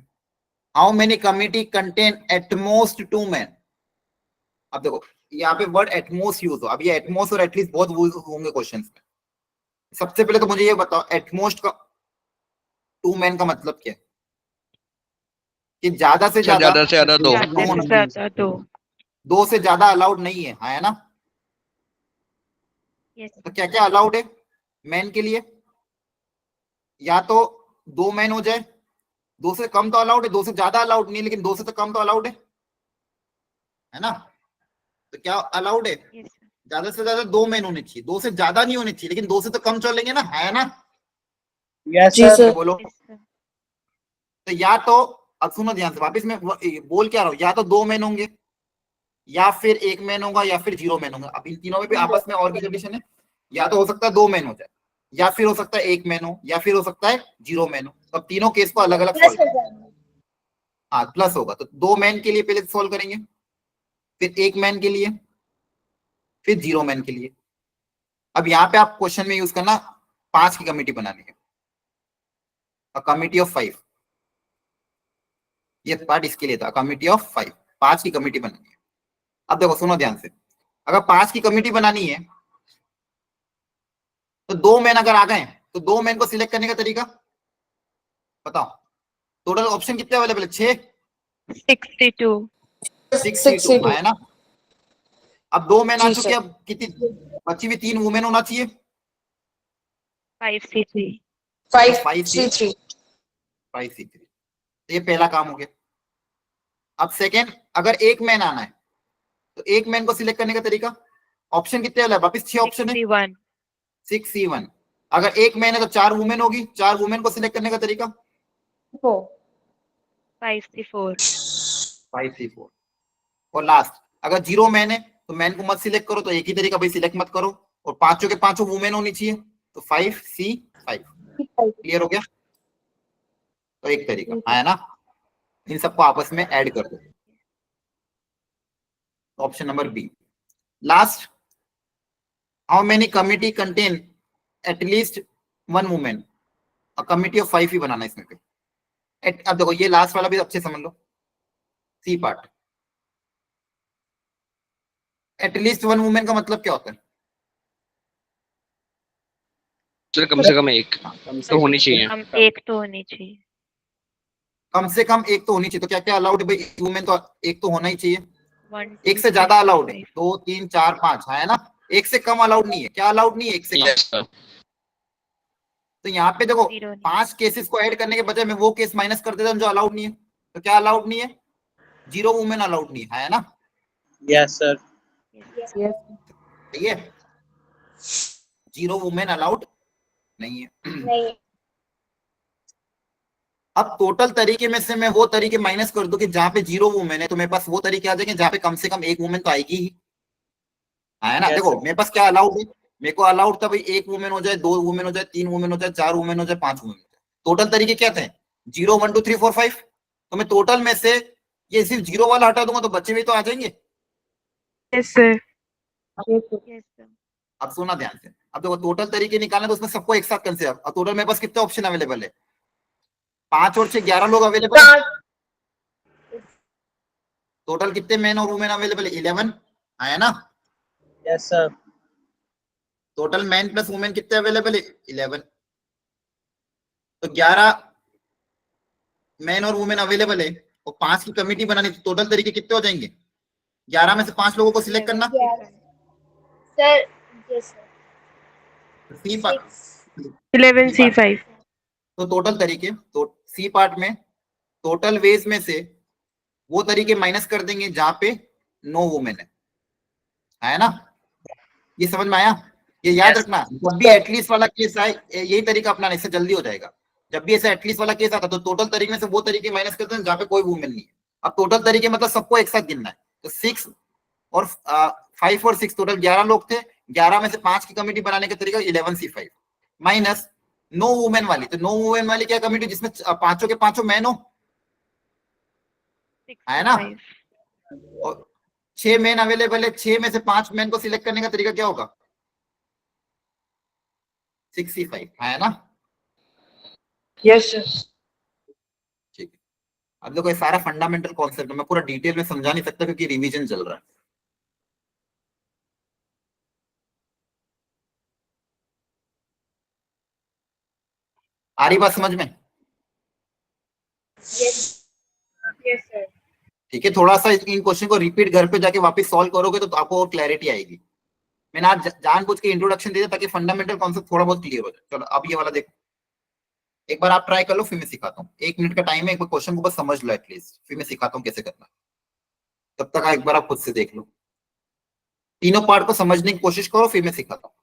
How many committee contain at most 2 man? अब देखो यहाँ पे वर्ड एटमोस्ट यूज हो। अब ये एटमोस्ट और एटलीस्ट बहुत यूज होंगे क्वेश्चन में। सबसे पहले तो मुझे ये बताओ, एटमोस्ट का 2 मैन का मतलब क्या है? कि ज्यादा से ज्यादा 2 ज्यादा से ज्यादा 2। 2 से ज्यादा अलाउड नहीं है, हाँ है ना। यस तो क्या क्या अलाउड है मैन के लिए? या तो 2 मैन हो जाए, 2 से कम तो अलाउड है, 2 से ज्यादा अलाउड नहीं, लेकिन 2 से तो कम तो अलाउड है ना। तो क्या अलाउड है? यस ज्यादा से ज्यादा 2 मैन होने चाहिए, 2 से ज्यादा नहीं होने चाहिए, लेकिन 2 से तो कम चलेंगे ना, है ना। यस जी सर। सर। बोलो। सर। तो या तो अब सुनो ध्यान से, वापस मैं बोल क्या रहा हूं, या तो 2 मैन होंगे, या फिर 1 मैन होगा, या फिर 0 मैन होगा। अब इन तीनों में भी आपस में और भी कंडीशन है। या तो हो सकता है 2 मैन हो जाए, या फिर हो सकता है 1 मैन हो, या फिर हो सकता है 0 मैन हो। तो अब तीनों केस को अलग अलग प्लस सॉल्व हो करेंगे। जाएंगे। हाँ प्लस होगा, तो 2 मैन के लिए पहले सॉल्व करेंगे, फिर 1 मैन के लिए, फिर 0 मैन के लिए। अब यहाँ पे आप क्वेश्चन में यूज करना 5 की कमिटी बनानी है, कमिटी ऑफ 5। ये पार्ट इसके लिए था, कमिटी ऑफ 5, 5 की कमिटी बनानी है। अब देखो सुनो ध्यान से, अगर 5 की कमिटी बनानी है तो 2 मैन अगर आ गए तो 2 मैन को सिलेक्ट करने का तरीका बताओ। टोटल ऑप्शन कितने अवेलेबल है? 6 62 62 है ना। अब 2 मैन आ जी चुके, सर। अब कितनी बची हुई? 3 वुमेन होना चाहिए। 5C3 5C3 5C3, तो ये पहला काम हो गया। अब सेकेंड, अगर 1 मैन आना है तो 1 मैन को सिलेक्ट करने का तरीका, ऑप्शन कितने वाला है? वापिस 6 ऑप्शन है, 61 6C1। अगर 1 मैन है तो 4 वुमेन होगी, 4 वुमेन को सिलेक्ट करने का तरीका 5C4 5C4। और लास्ट, अगर 0 मैन है तो मैन को मत सिलेक्ट करो, तो एक ही तरीका भाई, सिलेक्ट मत करो, और पांचों के पांचों वुमेन होनी चाहिए, तो 5C5। क्लियर हो गया? तो एक तरीका है ना, इन सबको आपस में ऐड कर दो। Option number B last. How many committee contain at least 1 women? Committee of 5 ही बनाना इसमें पे। अब देखो ये लास्ट वाला भी अच्छे समझ लो, सी पार्ट। एटलीस्ट 1 वुमेन का मतलब क्या होता है? सर कम से कम 1 तो होनी चाहिए। हम एक तो होनी चाहिए। कम से कम 1 तो होनी चाहिए। तो क्या क्या अलाउड है भाई? वुमेन तो 1 तो होना ही चाहिए। 1 1 से ज्यादा अलाउड है 2 3 4 5, है ना। 1 से कम अलाउड नहीं है। क्या अलाउड नहीं है? 1 से कम। Yes sir. तो यहाँ पे देखो 0 नहीं। 5 केसेस को ऐड करने के बजाय मैं वो केस माइनस कर देता हूँ जो अलाउड नहीं है। तो क्या अलाउड नहीं है? 0 वुमेन अलाउड नहीं है ना। Yes sir. ठीक है, 0 वुमेन अलाउड नहीं है। नहीं। अब टोटल तरीके में से मैं वो तरीके माइनस कर दूं कि जहां पे 0 वुमेन है, तो मेरे पास वो तरीके आ जाएंगे जहां पे कम से कम एक वुमेन तो आएगी ही, है ना। Yes, देखो sir. मेरे पास क्या अलाउड है, मेरे को अलाउड था भाई एक वुमेन हो जाए, 2 वुमेन हो जाए, 3 वुमेन हो जाए, 4 वुमेन हो जाए, 5 वुमेन हो जाए। टोटल तरीके क्या थे, 0 1 2 3 4 5। तो मैं टोटल में से ये सिर्फ 0 वाला हटा दूंगा तो बच्चे भी तो आ जाएंगे। Yes, sir. Yes, sir. अब सुना ध्यान से, अब देखो टोटल तरीके निकालना तो उसमें सबको एक साथ कंसिडर। अब टोटल मेरे पास कितने ऑप्शन अवेलेबल है, 5 और 6 11 लोग अवेलेबल है। 5। टोटल कितने मेन और वुमेन अवेलेबल है, 11 है ना। Yes, sir. Total man plus women कितने अवेलेबल है, 11। तो 11 मैन और वुमेन अवेलेबल है और 5 की कमिटी बनानी, तो टोटल तरीके कितने हो जाएंगे, 11 में से 5 लोगों को सिलेक्ट करना। Sir yes sir, C part, 11C5. तो टोटल तरीके तो सी पार्ट में टोटल वेज में से वो तरीके माइनस कर देंगे जहां पे नो वुमेन है ना। ये समझ में आया, ये याद Yes. रखना, जब भी एटलीस्ट वाला केस आए यही तरीका अपनाने से जल्दी हो जाएगा। जब भी ऐसा एटलीस्ट वाला केस आता तो टोटल तरीके में से वो तरीके माइनस करते हैं जहां पे कोई वुमेन नहीं है। अब टोटल तरीके मतलब सबको एक साथ गिनना है, तो 6 और 5 और 6 टोटल 11 लोग थे, 11 में से 5 की कमिटी बनाने का तरीका 11C5 माइनस नो वुमेन वाली। तो नो वुमेन वाली क्या कमिटी, जिसमें पांचों के पांचों मैन हो, है ना। 65. और 6 मैन अवेलेबल है, 6 में से 5 मैन को सिलेक्ट करने का तरीका क्या होगा, 65 है ना। Yes, sir. ठीक है, अब देखो ये सारा फंडामेंटल कॉन्सेप्ट मैं पूरा डिटेल में समझा नहीं सकता क्योंकि रिवीजन चल रहा है। आ रही बात समझ में, यस यस सर। ठीक है। थोड़ा सा इन क्वेश्चन को रिपीट घर पे जाके वापस सॉल्व करोगे तो आपको और क्लैरिटी आएगी। मैंने आज जानबूझ के इंट्रोडक्शन दिया ताकि फंडामेंटल कॉन्सेप्ट थोड़ा बहुत क्लियर हो जाए। चलो अब ये वाला देखो, एक बार आप ट्राई कर लो फिर मैं सिखाता हूँ। 1 मिनट का टाइम है, एक बार क्वेश्चन को बस समझ लो एटलीस्ट, फिर मैं सिखाता हूँ कैसे करना है। तब तक एक बार आप खुद से देख लो, तीनों पार्ट को समझने की कोशिश करो फिर मैं सिखाता हूँ।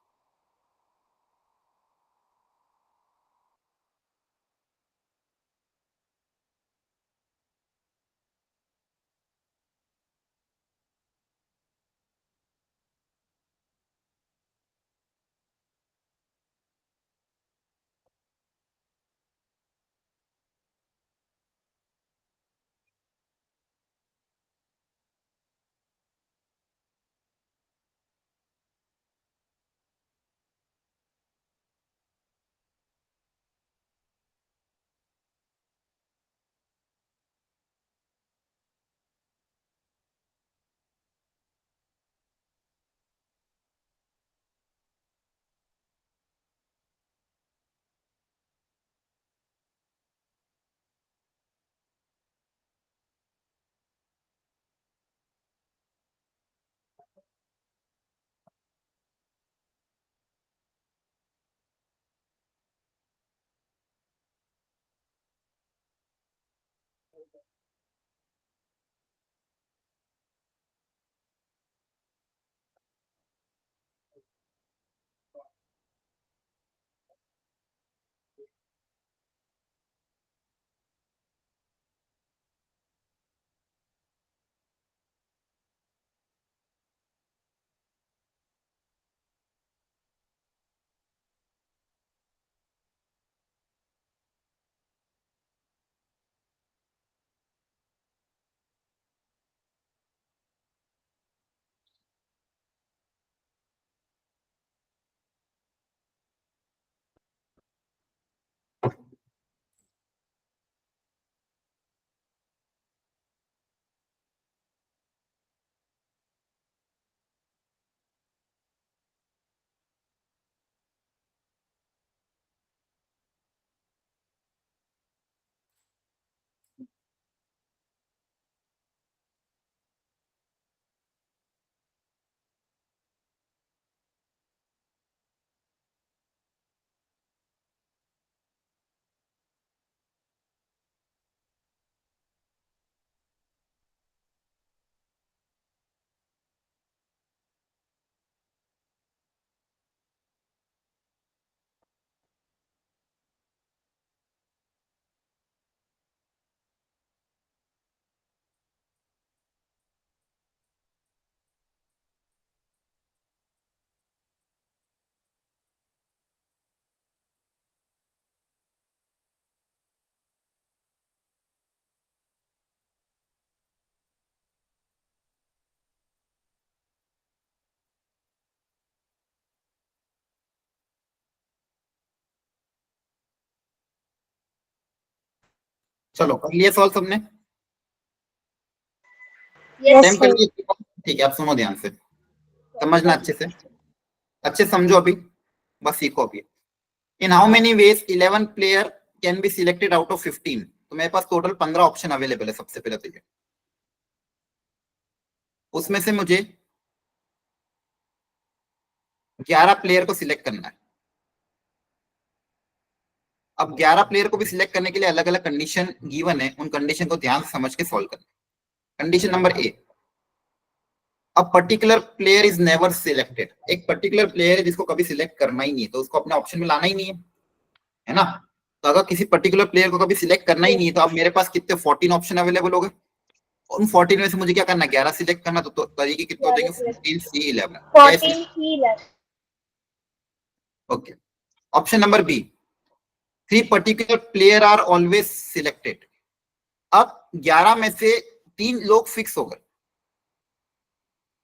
चलो कर लिया सॉल्व सबने? यस टाइम कर सर। लिए? ठीक है, आप सुनो ध्यान से, समझना अच्छे समझो अभी, बस सीखो अभी। In how many veg 11 player can be selected out of 15? तो मेरे पास टोटल 15 ऑप्शन अवेलेबल है। सबसे पहले तो ये, उसमें से मुझे 11 प्लेयर को सिलेक्ट करना है। अब 11 प्लेयर को भी सिलेक्ट करने के लिए अलग अलग कंडीशन गिवन है, उन कंडीशन को ध्यान से समझ के सॉल्व करना। Condition number A, a particular player is never selected. एक पर्टिकुलर प्लेयर है जिसको कभी सिलेक्ट करना ही नहीं है, तो उसको अपने ऑप्शन में लाना ही नहीं है ना? तो अगर किसी पर्टिकुलर प्लेयर को कभी सिलेक्ट करना ही नहीं है, तो अब मेरे पास कितने 14 ऑप्शन अवेलेबल हो गए। उन 14 में से मुझे क्या करना है? 11 सिलेक्ट करना। तो तरीके कितने हो जाएंगे? 14C11। 14C11। Okay. Option number B, 3 particular player are always selected. अब 11 में से 3 लोग फिक्स हो गए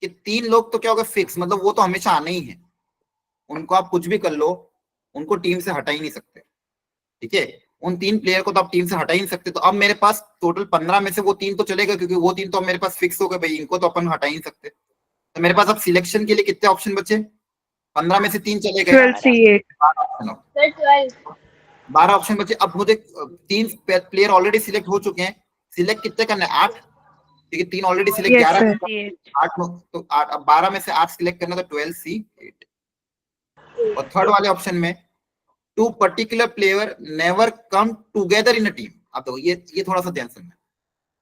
कि 3 लोग तो क्या हो गए? फिक्स, मतलब वो तो हमेशा आने ही है, उनको आप कुछ भी कर लो, उनको टीम से हटा ही नहीं सकते। ठीक है, उन 3 प्लेयर को तो आप टीम से हटा ही नहीं सकते। तो अब मेरे पास टोटल 15 में से वो 3 तो चलेगा, क्योंकि वो 3 तो अब मेरे पास फिक्स हो गए भाई, इनको तो अपन हटा ही नहीं सकते। तो मेरे पास अब सिलेक्शन के लिए कितने ऑप्शन बचे? 15 में से 3 चले गए, 12C8। 12 ऑप्शन बचे। अब मुझे 3 प्लेयर ऑलरेडी सिलेक्ट हो चुके हैं, सिलेक्ट कितने करने? 8, क्योंकि 3 ऑलरेडी सिलेक्ट, Yes 11 sir। 8, तो 8, अब 12 में से 8 सिलेक्ट करना, तो 12C8। और थर्ड वाले ऑप्शन में, 2 particular player never come together in a team. अब तो ये थोड़ा सा ध्यान समझना।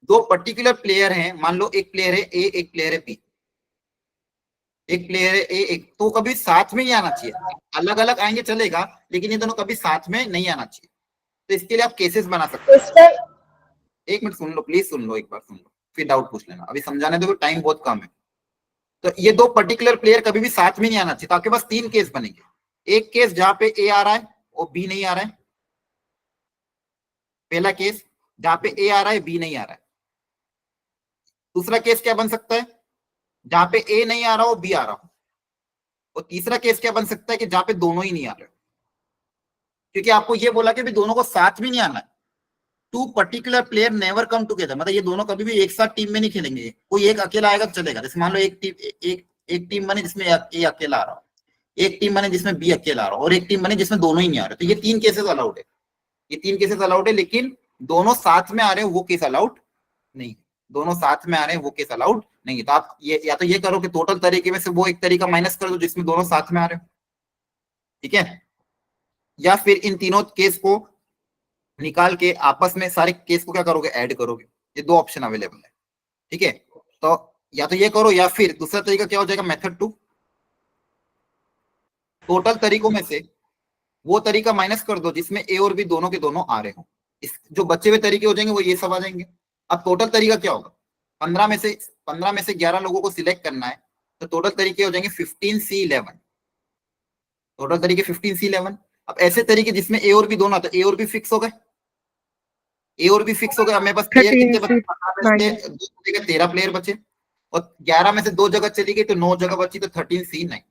2 पर्टिकुलर प्लेयर हैं, मान लो एक प्लेयर है ए, एक प्लेयर है बी। एक प्लेयर है ए, एक, तो कभी साथ में ही आना चाहिए। अलग अलग आएंगे चलेगा, लेकिन ये दोनों कभी साथ में नहीं आना चाहिए। तो इसके लिए आप केसेस बना सकते हो। एक मिनट सुन लो, प्लीज सुन लो, एक बार सुन लो, फिर डाउट पूछ लेना। अभी समझाने दो, टाइम बहुत कम है। तो ये 2 पर्टिकुलर प्लेयर कभी भी साथ में नहीं आना चाहिए। तो आपके पास 3 केस बनेंगे। एक केस जहां पे ए आ रहा है और बी नहीं आ रहा है, पहला केस जहां पे ए आ रहा है बी नहीं आ रहा है। दूसरा केस क्या बन सकता है? जहां पे ए नहीं आ रहा हो, बी आ रहा हो। और तीसरा केस क्या बन सकता है? कि जहां पे दोनों ही नहीं आ रहे, क्योंकि आपको ये बोला कि भी दोनों को साथ में नहीं आना है। 2 particular player never come together, मतलब ये दोनों कभी भी एक साथ टीम में नहीं खेलेंगे। कोई एक अकेला आएगा तो चलेगा। जैसे मान लो एक टीम बने जिसमें ए अकेला आ रहा हो, एक टीम बने जिसमें बी अकेला आ रहा हो, और एक टीम बने जिसमें दोनों ही नहीं आ रहे। तो ये 3 केसेस अलाउड है, ये 3 केसेस अलाउड है। लेकिन दोनों साथ में आ रहे हैं वो केस अलाउड नहीं, दोनों साथ में आ रहे हैं वो केस अलाउड नहीं है। तो आप ये या तो ये करो कि टोटल तरीके में से वो एक तरीका माइनस कर दो जिसमें दोनों साथ में आ रहे हो, ठीक है? या फिर इन तीनों केस को निकाल के आपस में सारे केस को क्या करोगे? ऐड करोगे। ये 2 ऑप्शन अवेलेबल है, ठीक है? तो या तो ये करो, या फिर दूसरा तरीका क्या हो जाएगा? मेथड 2, टोटल तरीकों में से वो तरीका माइनस कर दो जिसमें ए और बी दोनों के दोनों आ रहे हो। इस जो बचे हुए तरीके हो जाएंगे वो ये सब आ जाएंगे। अब टोटल तरीका क्या होगा? 15 में से 11 लोगों को सिलेक्ट करना है, तो टोटल तरीके हो जाएंगे 15C11। टोटल तरीके 15C11। अब ऐसे तरीके जिसमें ए और बी दोनों, तो ए और बी फिक्स हो गए, ए और बी फिक्स हो गए। अब मेरे पास प्लेयर कितने बचे? 15 में से 2 जगह 13 प्लेयर बचे, और 11 में से 2 जगह चली गई तो 9 जगह बची, तो 13C9।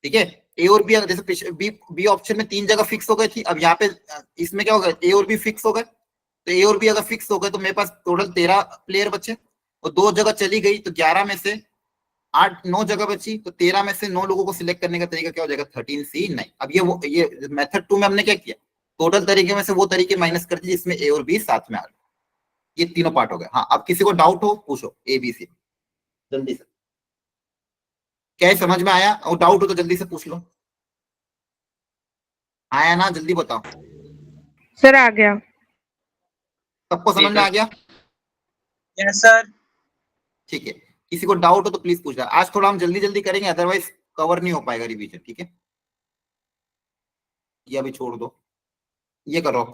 ठीक है? ए और बी, जैसे बी ऑप्शन में 3 जगह फिक्स हो गई थी, अब यहाँ पे इसमें क्या होगा? ए और बी फिक्स हो गए। तो ए और बी अगर फिक्स हो गए तो मेरे पास टोटल 13 प्लेयर बचे, और 2 जगह चली गई तो 11 में से 9 जगह बची, तो 13 में से 9 लोगों को सिलेक्ट करने का तरीका क्या हो जाएगा? 13C9। अब ये मेथड 2 में हमने क्या किया? टोटल तरीके में से वो तरीके माइनस कर दिए जिसमें ए और बी साथ में आ रहे। ये तीनों पार्ट हो गए। हाँ, अब किसी को डाउट हो पूछो, ए बी सी जल्दी से। क्या समझ में आया? और डाउट हो तो जल्दी से पूछ लो। आया ना? जल्दी बताओ। सर आ गया। सबको समझ में आ गया? Yes sir. ठीक है, किसी को डाउट हो तो प्लीज पूछना। आज थोड़ा हम जल्दी जल्दी करेंगे, अदरवाइज कवर नहीं हो पाएगा रिवीजन, ठीक है? ये अभी छोड़ दो, ये करो।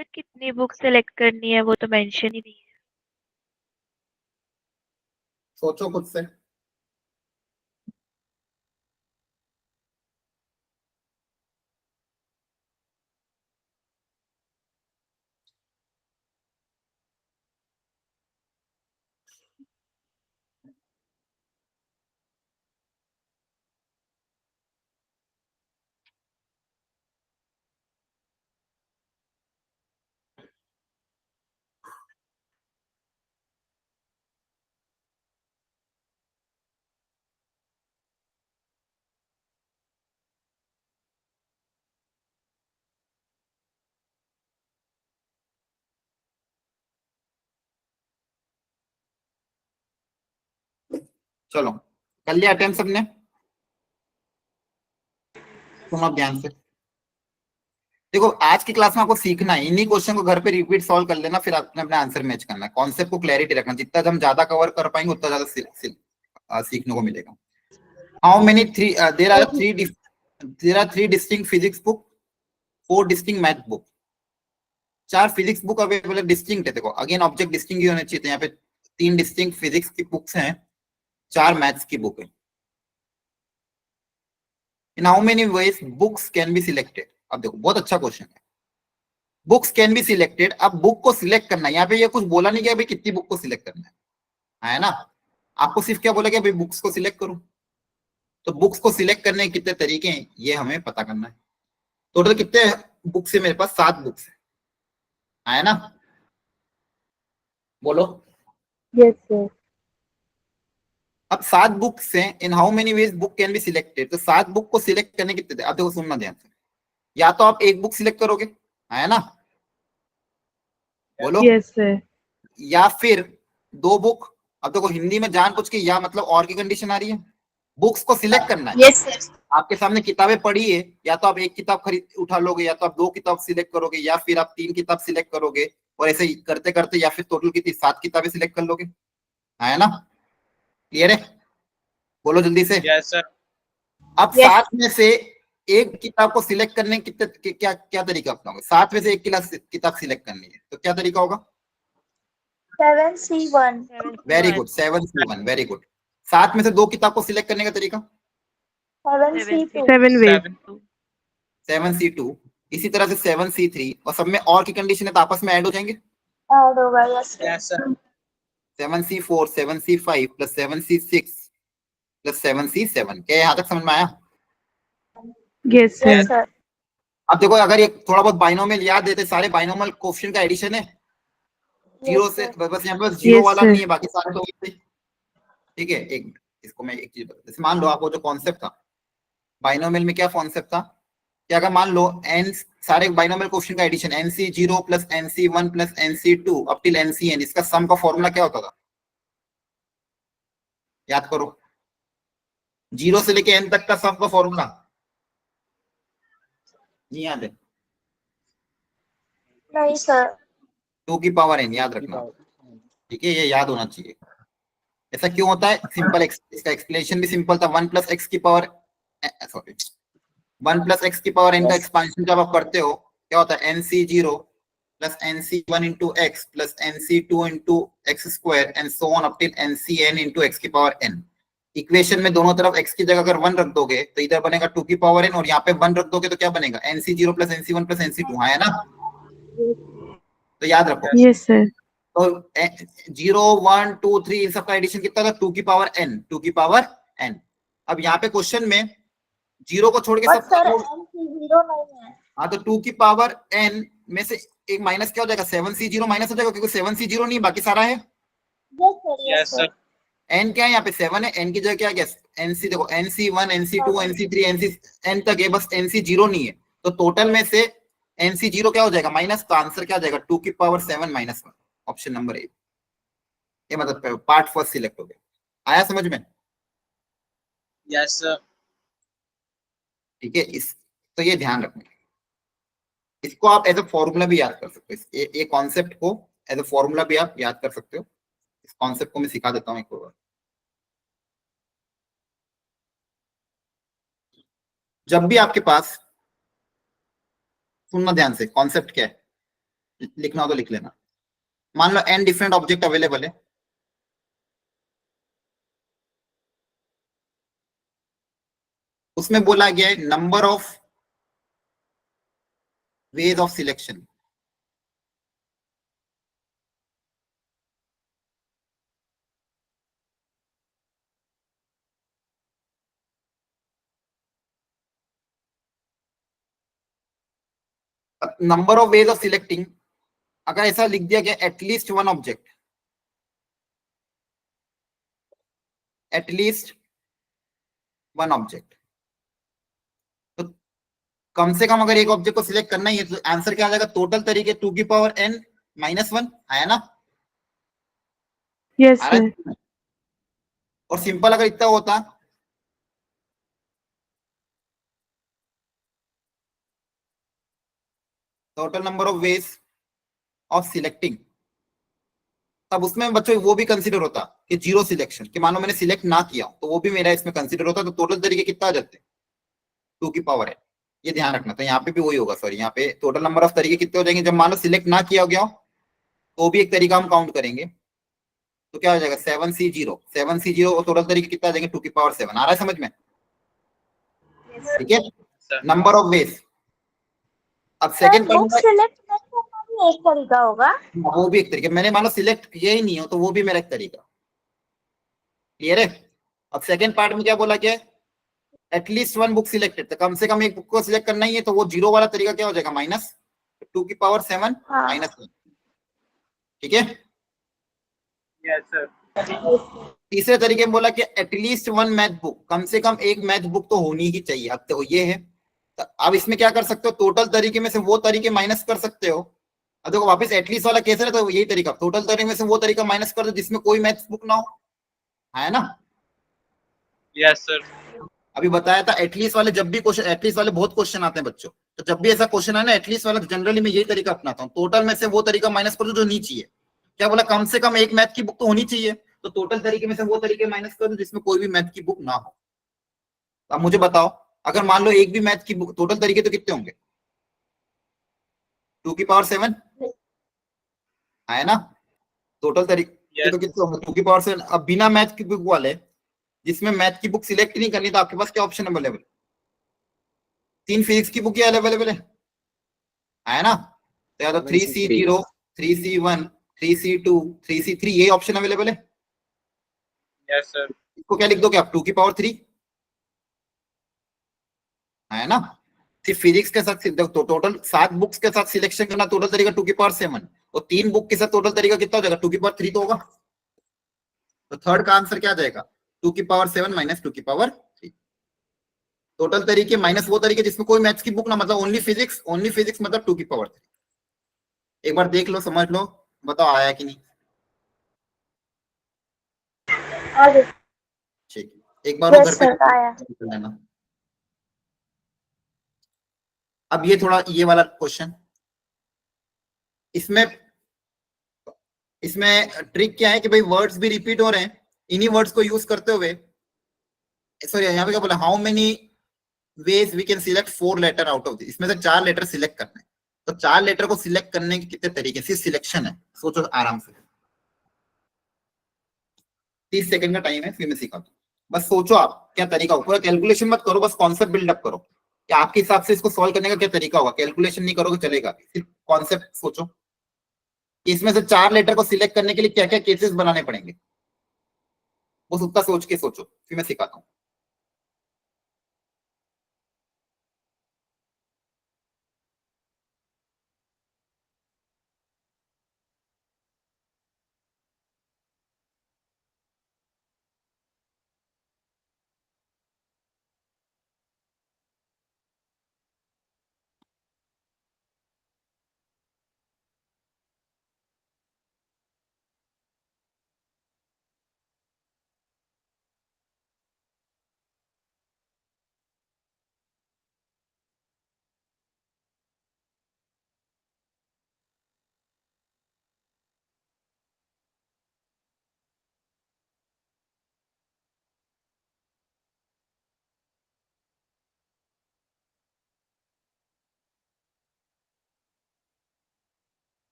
सर कितनी बुक सेलेक्ट करनी है वो तो मेंशन ही नहीं है। सोचो खुद से। चलो कर लिया अटेम्प्ट सबने? सुनो ध्यान से। देखो आज की क्लास में आपको सीखना है, इन्हीं क्वेश्चन को घर पे रिपीट सॉल्व कर लेना, फिर आपने अपना आंसर मैच करना है। कॉन्सेप्ट को क्लैरिटी रखना, जितना हम ज्यादा कवर कर पाएंगे उतना ज्यादा सीखने को मिलेगा। How many three there are three distinct physics book, 4 distinct math book. 4 physics book available distinct है। देखो अगेन ऑब्जेक्ट डिस्टिंक्ट ही होने चाहिए, तो यहाँ पे 3 डिस्टिंक्ट फिजिक्स की बुक्स हैं, 4 मैथ्स की बुक है। In how many veg books can be selected? अब देखो बहुत अच्छा क्वेश्चन है। बुक्स कैन बी सिलेक्टेड, अब बुक को सिलेक्ट करना है। यहाँ पे ये कुछ बोला नहीं गया भाई कितनी बुक को सिलेक्ट करना है ना? आपको सिर्फ क्या बोला गया भाई बुक्स को सिलेक्ट करो। तो बुक्स को सिलेक्ट करने के कितने तरीके हैं ये हमें पता करना है। टोटल कितने बुक्स है मेरे पास? 7 बुक्स है ना? बोलो। Yes sir. अब 7 बुक्स हैं। In how many veg book can be selected, तो 7 बुक को सिलेक्ट करने कितने थे? अब देखो सुनना ध्यान से। या तो आप एक बुक सिलेक्ट करोगे, है ना? बोलो। Yes sir. या फिर 2 बुक। अब देखो हिंदी में जान पूछ के या मतलब और की कंडीशन आ रही है। बुक्स को सिलेक्ट करना है। Yes sir. आपके सामने किताबें पड़ी है, या तो आप एक किताब खरीद उठा लोगे, या तो आप 2 किताब सिलेक्ट करोगे, या फिर आप 3 किताब सिलेक्ट करोगे, और ऐसे ही करते करते या फिर टोटल कितनी 7 किताबें सिलेक्ट कर लोगे, है ना? क्लियर है? बोलो जल्दी से। Yes sir. अब 7 में से एक किताब को सिलेक्ट करने के क्या क्या तरीका अपनाओगे? 7 में से एक किताब सिलेक्ट करनी है तो क्या तरीका होगा? 7C1। Very good, 7C1, very good. 7 में से 2 किताब को सिलेक्ट करने का तरीका? 7C2। 7 वेज। 7C2। इसी तरह से 7C3, और सब में और की कंडीशन है तो आपस में ऐड हो जाएंगे। ऐड होगा। Yes sir. Yes sir. 7C4, 7C5 plus 7C6 plus 7C7। क्या यहाँ तक समझ में आया? Yes yes sir. सर। अब देखो अगर ये थोड़ा बहुत बाइनोमियल याद देते, सारे बाइनोमियल कोएफिशिएंट का एडिशन है, जीरो से बस यहाँ पे जीरो Yes, वाला sir. नहीं है, बाकी सारे तो वही थे। ठीक है, एक इसको मैं एक चीज बता, जैसे मान लो आपको जो कॉन्सेप्ट था बाइनोमियल में, क्या कॉन्सेप्ट था कि अगर मान लो n सारे बाइनोमियल कोएफिशिएंट का addition nc0 plus nc1 plus nc2 up till ncn, इसका सम का फॉर्मूला क्या होता था? याद करो। 0 से लेके n तक का सम का फॉर्मूला नहीं याद है? नहीं सर। 2 की पावर n, याद रखना। ठीक है, ये याद होना चाहिए। ऐसा क्यों होता है? सिंपल इसका एक्सप्लेनेशन भी सिंपल था। 1 प्लस एक्स की पावर सॉरी 1 प्लस एक्स की पावर n का एक्सपांशन जब आप करते हो क्या होता है? nc0 plus nc1 into x plus nc2 into x square and so on up till ncn into x की पावर n। इक्वेशन में दोनों तरफ x की जगह अगर 1 रख दोगे तो इधर बनेगा 2 की पावर n, और यहाँ पे 1 रख दोगे तो क्या बनेगा? nc0 plus nc1 plus nc2, है ना? तो याद रखो। Yes sir. तो 0 1 2 3 इन सबका एडिशन कितना था? 2 की पावर n, 2 की पावर n। अब यहाँ पे क्वेश्चन में 0 को छोड़ के बट सब सर nc0 नहीं है। हाँ, तो 2 की पावर n में से एक माइनस क्या हो जाएगा? 7c0 माइनस हो जाएगा, क्योंकि 7c0 नहीं बाकी सारा है। Yes sir. Yes sir. n क्या है यहाँ पे? 7 है। n की जगह क्या है? nc देखो nc1 nc2 nc3 n तक है, बस nc0 नहीं है। तो टोटल में से nc0 क्या हो जाएगा? माइनस। तो आंसर क्या हो जाएगा? 2 की power 7 minus 1, option number A. ये मतलब पार्ट फर्स्ट सिलेक्ट हो गया। आया समझ में? Yes sir. ठीक है, इस तो ये ध्यान रखना। इसको आप एज ए फॉर्मूला भी याद कर सकते हो। ये कॉन्सेप्ट को एज ए फॉर्मूला भी आप याद कर सकते हो। इस कॉन्सेप्ट को मैं सिखा देता हूँ एक और। जब भी आपके पास, सुनना ध्यान से, कॉन्सेप्ट क्या है? लिखना हो तो लिख लेना। मान लो n डिफरेंट ऑब्जेक्ट अवेलेबल है, उसमें बोला गया है number of ways of selection. Number of ways of selecting, अगर ऐसा लिख दिया गया at least one object, at least one object, तो कम से कम अगर एक ऑब्जेक्ट को सिलेक्ट करना ही है तो आंसर क्या आ जाएगा, टोटल तरीके 2 की पावर n माइनस 1 आया ना। Yes, आ रहा sir. है? और सिंपल अगर इतना होता total number of ways of selecting, तब उसमें बच्चों वो भी कंसीडर होता कि जीरो सिलेक्शन, कि मानो मैंने सिलेक्ट ना किया तो वो भी मेरा इसमें कंसीडर होता, तो टोटल तरीके कितना आ जाते, 2 की पावर है। ये ध्यान रखना, तो यहाँ पे भी वही होगा, सॉरी यहाँ पे टोटल नंबर ऑफ तरीके कितने हो जाएंगे, जब मान लो सिलेक्ट ना किया गया तो भी एक तरीका हम काउंट करेंगे, तो क्या हो जाएगा 7C0 और टोटल तरीके कितना आ जाएंगे 2 की पावर 7। आ रहा है समझ में? ठीक है, नंबर ऑफ वेज। अब सेकंड बुक सिलेक्ट करना भी एक तरीका होगा। वो भी एक तरीका, मैंने मान लो सिलेक्ट किया ही नहीं हो तो वो भी मेरा एक तरीका। क्लियर है? अब सेकंड पार्ट में क्या बोला गया है, एटलीस्ट वन बुक सिलेक्टेड, तो कम से कम एक बुक को सिलेक्ट करना ही है, तो वो जीरो वाला तरीका क्या हो जाएगा, माइनस 2 की पावर 7 माइनस 1। ठीक है, यस सर। तीसरे तरीके में बोला कि एटलीस्ट वन मैथ बुक, कम से कम एक मैथ बुक तो होनी ही चाहिए। अब तो ये है, तो अब इसमें क्या कर सकते हो, टोटल तरीके में से वो तरीके माइनस कर सकते हो। अब देखो वापस एटलीस्ट वाला कैसे रहता है, यही तरीका, टोटल तरीके में से वो तरीका माइनस कर दो जिसमें कोई मैथ बुक ना हो, है ना। Yes sir. अभी बताया था एटलीस्ट वाले, जब भी क्वेश्चन एटलीस्ट वाले बहुत क्वेश्चन आते हैं बच्चों, तो जब भी ऐसा क्वेश्चन है ना एटलीस्ट वाला, जनरली मैं यही तरीका अपनाता हूँ, टोटल में से वो तरीका माइनस कर दो जो नहीं चाहिए। क्या बोला, कम से कम एक मैथ की बुक तो होनी चाहिए, तो टोटल तरीके में से वो तरीके माइनस कर दो जिसमें कोई भी मैथ की बुक ना हो। अब मुझे बताओ, अगर मान लो एक भी मैथ की बुक, टोटल तरीके तो कितने होंगे, 2 की पावर 7 है ना, टोटल तरीके तो कितने होंगे 2 की पावर 7। अब बिना मैथ की बुक वाले, जिसमें मैथ की बुक सिलेक्ट नहीं करनी, तो आपके पास क्या ऑप्शन अवेलेबल, 3 फिजिक्स की बुक अवेलेबल है ना, तो या तो 3C0, 3C1, 3C2, 3C3, ये ऑप्शन अवेलेबल है। Yes sir. इसको क्या लिख दोगे आप, 2 की पावर 3 है ना। सिर्फ फिजिक्स के साथ तो टोटल 7 बुक्स के साथ सिलेक्शन करना, टोटल तरीका 2 की पावर 7, और 3 बुक के साथ टोटल तरीका कितना हो जाएगा, 2 की पावर 3 तो होगा। तो थर्ड का आंसर क्या जाएगा, 2 की पावर 7 माइनस 2 की पावर 3। टोटल तरीके माइनस वो तरीके जिसमें कोई मैथ्स की बुक ना, मतलब ओनली फिजिक्स मतलब 2 की पावर 3। एक बार देख लो, समझ लो, बताओ आया कि नहीं। ठीक है, एक बार वो घर पे लेना। अब ये थोड़ा ये वाला क्वेश्चन, इसमें इसमें ट्रिक क्या है कि भाई वर्ड्स भी रिपीट हो रहे हैं, इन्हीं वर्ड्स को यूज करते हुए, सॉरी यहाँ पे क्या बोला, how many ways we can select 4 letter out of this, इसमें से 4 लेटर सिलेक्ट करना है, तो 4 लेटर को सिलेक्ट करने के कितने तरीके, सिर्फ सिलेक्शन है, सोचो आराम से। 30 सेकंड का टाइम है, फिर मैं सिखाता हूँ, बस सोचो आप क्या तरीका हो, पूरा कैलकुलेशन मत करो, बस कॉन्सेप्ट बिल्डअप करो कि आपके हिसाब से इसको सॉल्व करने का क्या तरीका होगा, कैलकुलेशन नहीं करोगे चलेगा, सिर्फ कॉन्सेप्ट सोचो कि इसमें से 4 लेटर को सिलेक्ट करने के लिए क्या क्या केसेस बनाने पड़ेंगे, बस उतना सोच के सोचो, फिर मैं सिखाता हूँ।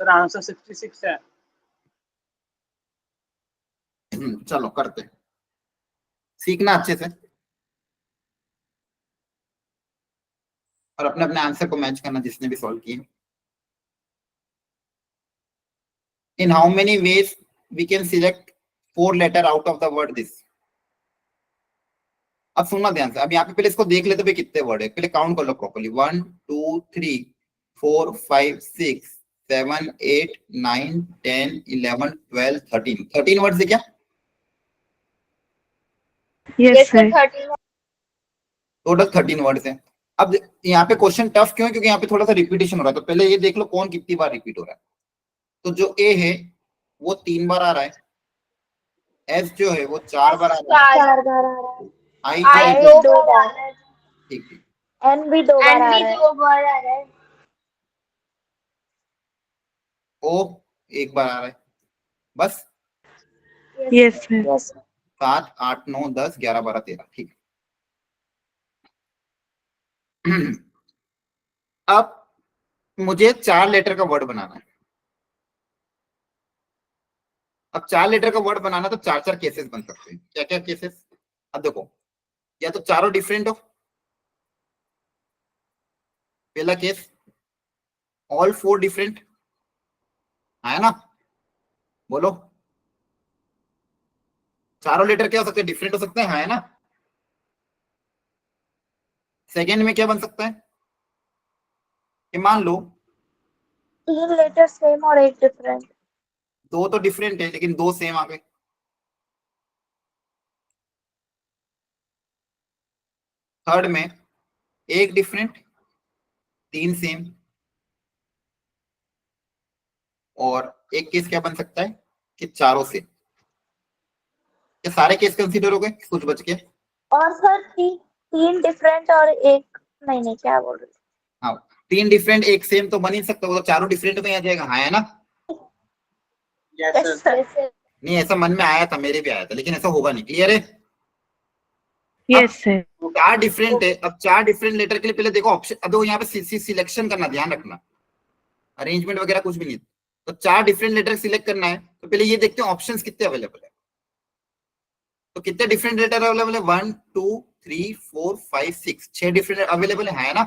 सर आंसर 66 है। चलो करते हैं। सीखना अच्छे से और अपने अपने आंसर को मैच करना जिसने भी सॉल्व किए। In how many ways we can select 4 letter out of the word this? अब सुनना ध्यान से। अब यहाँ पे पहले इसको देख लेते भाई कितने वर्ड है, पहले काउंट कर लो प्रॉपर्ली। 1 2 3 4 5 6 7 8 9 10 11 12 13 13 वर्ड्स है क्या? Yes, sir. 13 टोटल 13 वर्ड्स हैं। अब यहाँ पे क्वेश्चन टफ क्यों है? क्योंकि यहाँ पे थोड़ा सा रिपीटेशन हो रहा है। तो पहले ये देख लो कौन कितनी बार रिपीट हो रहा है। तो जो ए है वो 3 बार आ रहा है, एस जो है वो 4 बार आ रहा है, 4 बार आ रहा है, आई आई जो 2 बार आ रहा है, ठीक ठीक, एन भी 2 बार आ रहा है, ओ 1 बार आ रहा है, बस। Yes, sir. 7 8 9 10 11 12 13 ठीक। अब मुझे 4 लेटर का वर्ड बनाना है। अब 4 लेटर का वर्ड बनाना तो 4 केसेस बन सकते हैं। क्या क्या केसेस? अब देखो, या तो चारों डिफरेंट हो, पहला केस ऑल 4 डिफरेंट है ना, बोलो चारों लेटर क्या हो सकते हैं? डिफरेंट हो सकते हैं, है ना। सेकेंड में क्या बन सकता है कि मान लो 3 लेटर सेम और 1 डिफरेंट, 2 तो डिफरेंट है लेकिन 2 सेम आ गए। थर्ड में 1 डिफरेंट 3 सेम, और एक केस क्या बन सकता है कि चारों सेम। ये सारे केस कंसीडर हो गए, कुछ बच गए। और सर 3 डिफरेंट और 1 नहीं क्या बोल रहे? हाँ 3 डिफरेंट 1 सेम तो बन ही सकता, वो तो चारों डिफरेंट में आ जाएगा, हाँ है ना। Yes sir. नहीं ऐसा मन में आया था, मेरे भी आया था, लेकिन ऐसा होगा नहीं। क्लियर है? Yes, sir. 4 डिफरेंट है। अब 4 डिफरेंट लेटर के लिए पहले देखो ऑप्शन। अब देखो यहाँ पे सिलेक्शन करना, ध्यान रखना, अरेंजमेंट वगैरह कुछ भी नहीं। तो 4 डिफरेंट लेटर सिलेक्ट करना है तो पहले ये देखते हैं ऑप्शंस कितने अवेलेबल है। तो कितने डिफरेंट लेटर अवेलेबल है? 1 2 3 4 5 6 6 डिफरेंट अवेलेबल है ना।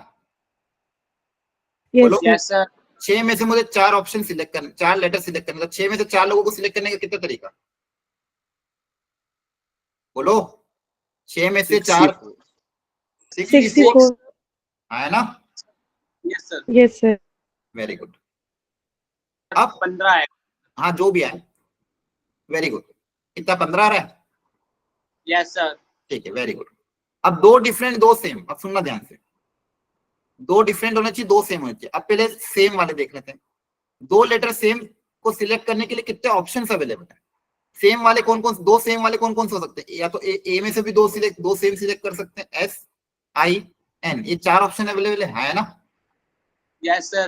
Yes, sir. Yes sir. 6 में से मुझे 4 ऑप्शन सिलेक्ट करना, 4 लेटर सिलेक्ट करना। तो 6 में से 4 लोगों को सिलेक्ट करने का कितना तरीका? बोलो। 6 में से 4 64. है ना। Yes sir. Yes, sir. Very good. अब 15 है। हाँ जो भी है, वेरी गुड। कितना? 15 आ रहा है। Yes sir. ठीक है, वेरी गुड। अब 2 डिफरेंट 2 सेम। अब सुनना ध्यान से, 2 डिफरेंट होना चाहिए, 2 सेम होना चाहिए। अब पहले सेम वाले देख लेते हैं। 2 लेटर सेम को सिलेक्ट करने के लिए कितने ऑप्शंस अवेलेबल है? सेम वाले कौन कौन? 2 सेम वाले कौन कौन से हो सकते हैं? या तो ए में से भी 2 सेम सिलेक्ट कर सकते हैं, एस आई एन, ये 4 ऑप्शन अवेलेबल है ना। Yes sir.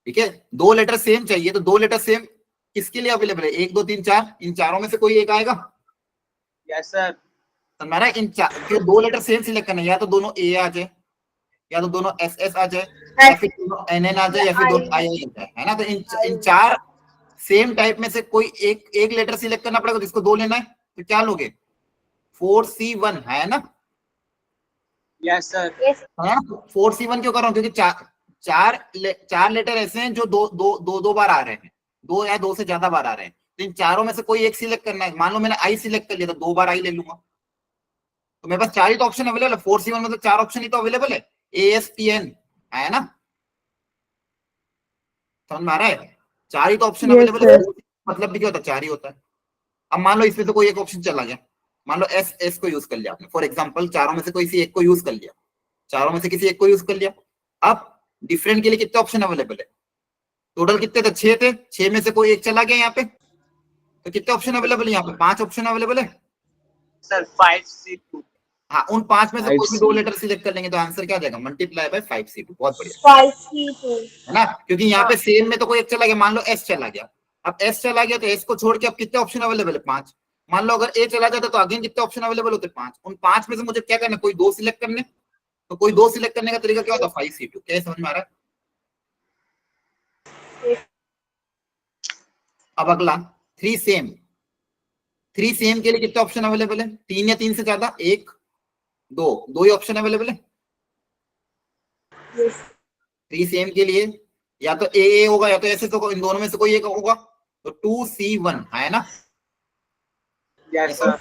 ठीक है, 2 लेटर सेम चाहिए तो 2 लेटर सेम किसके लिए अवेलेबल है? 1 2 3 4, इन चारों में से कोई एक आएगा। Yes sir. हमारा इन 2 लेटर सेम सिलेक्ट करना है, या तो दोनों ए आ जाए, या तो दोनों एस एस आ जाए, या फिर दोनों एन एन आ जाए, या फिर दोनों आई आई आ जाए, है ना। तो इन 4 सेम टाइप में से कोई एक लेटर सिलेक्ट करना पड़ेगा, जिसको 2 लेना है। तो क्या लोगे? 4C1 है ना। Yes sir. 4C1 क्यों कर रहा हूँ? क्योंकि चार लेटर ऐसे हैं जो दो बार आ रहे हैं, 2 या 2 से ज्यादा बार आ रहे हैं। तो इन चारों में से कोई एक सिलेक्ट करना है। मान लो मैंने आई सिलेक्ट कर लिया तो 2 बार आई ले लूंगा। तो मेरे पास 4 ही तो ऑप्शन अवेलेबल है। 4C1 मतलब 4 ऑप्शन ही तो अवेलेबल है, ASTN है ना। समझ में आ रहा है? 4 ही तो ऑप्शन अवेलेबल है। मतलब भी क्या होता है? 4 ही होता है। अब मान लो इसमें से कोई एक ऑप्शन चला गया, मान लो एस को यूज कर लिया आपने, फॉर एग्जांपल चारों में से कोई एक को यूज कर लिया, चारों में से किसी एक को यूज कर लिया। अब डिफरेंट के लिए कितने ऑप्शन अवेलेबल है? टोटल कितने थे? 6 थे। 6 में से कोई एक चला गया यहाँ पे, तो कितने ऑप्शन अवेलेबल है? यहाँ पे 5 ऑप्शन अवेलेबल है सर। 5C2। हाँ, उन 5 में से कोई भी 2 लेटर सिलेक्ट कर लेंगे तो आंसर क्या आ जाएगा? Multiply by 5C2। बहुत बढ़िया 5C2 है ना, क्योंकि यहाँ पे सेम में तो कोई एक चला गया। मान लो एस चला गया, अब एस चला गया तो एस को छोड़ के अब कितने ऑप्शन अवेलेबल है? 5। मान लो अगर ए चला जाता तो अगेन कितने ऑप्शन अवेलेबल होते? 5। उन 5 में से मुझे क्या करना? कोई 2 सिलेक्ट करने। तो कोई 2 सिलेक्ट करने का तरीका क्या होता? 5C2। क्या समझ में आ रहा है? अब अगला 3 सेम। 3 सेम के लिए कितने ऑप्शन अवेलेबल है? 3 या 3 से ज्यादा? 1 2 ही ऑप्शन अवेलेबल है। Yes. 3 सेम के लिए या तो ए होगा या तो ऐसे, तो इन दोनों में से कोई एक होगा। तो 2C1 है ना? Yes sir.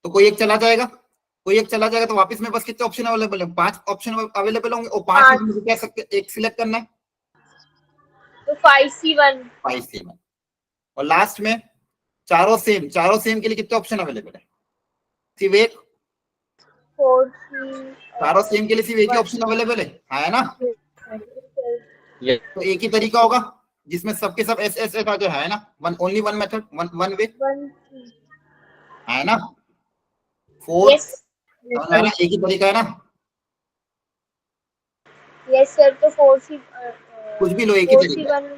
तो कोई एक चला जाएगा, कोई एक चला जाएगा, तो वापस में बस कितने ऑप्शन अवेलेबल है? 5 ऑप्शन अवेलेबल होंगे और 5 में मुझे क्या सकते एक सिलेक्ट करना है, तो 5C1 5C1। और लास्ट में चारों सेम के लिए कितने ऑप्शन अवेलेबल है? सिर्फ एक। 4C चारों सेम के लिए सिर्फ एक ही ऑप्शन अवेलेबल है ना? तो एक ही तरीका होगा जिसमें सबके सब एस एस एस आ जाए, है ना? Only one method, one way, 1C। है ना? 4 Yes. एक ही तरीका है ना? Yes sir, तो 4C कुछ भी लो, एक ही तरीका। 4C1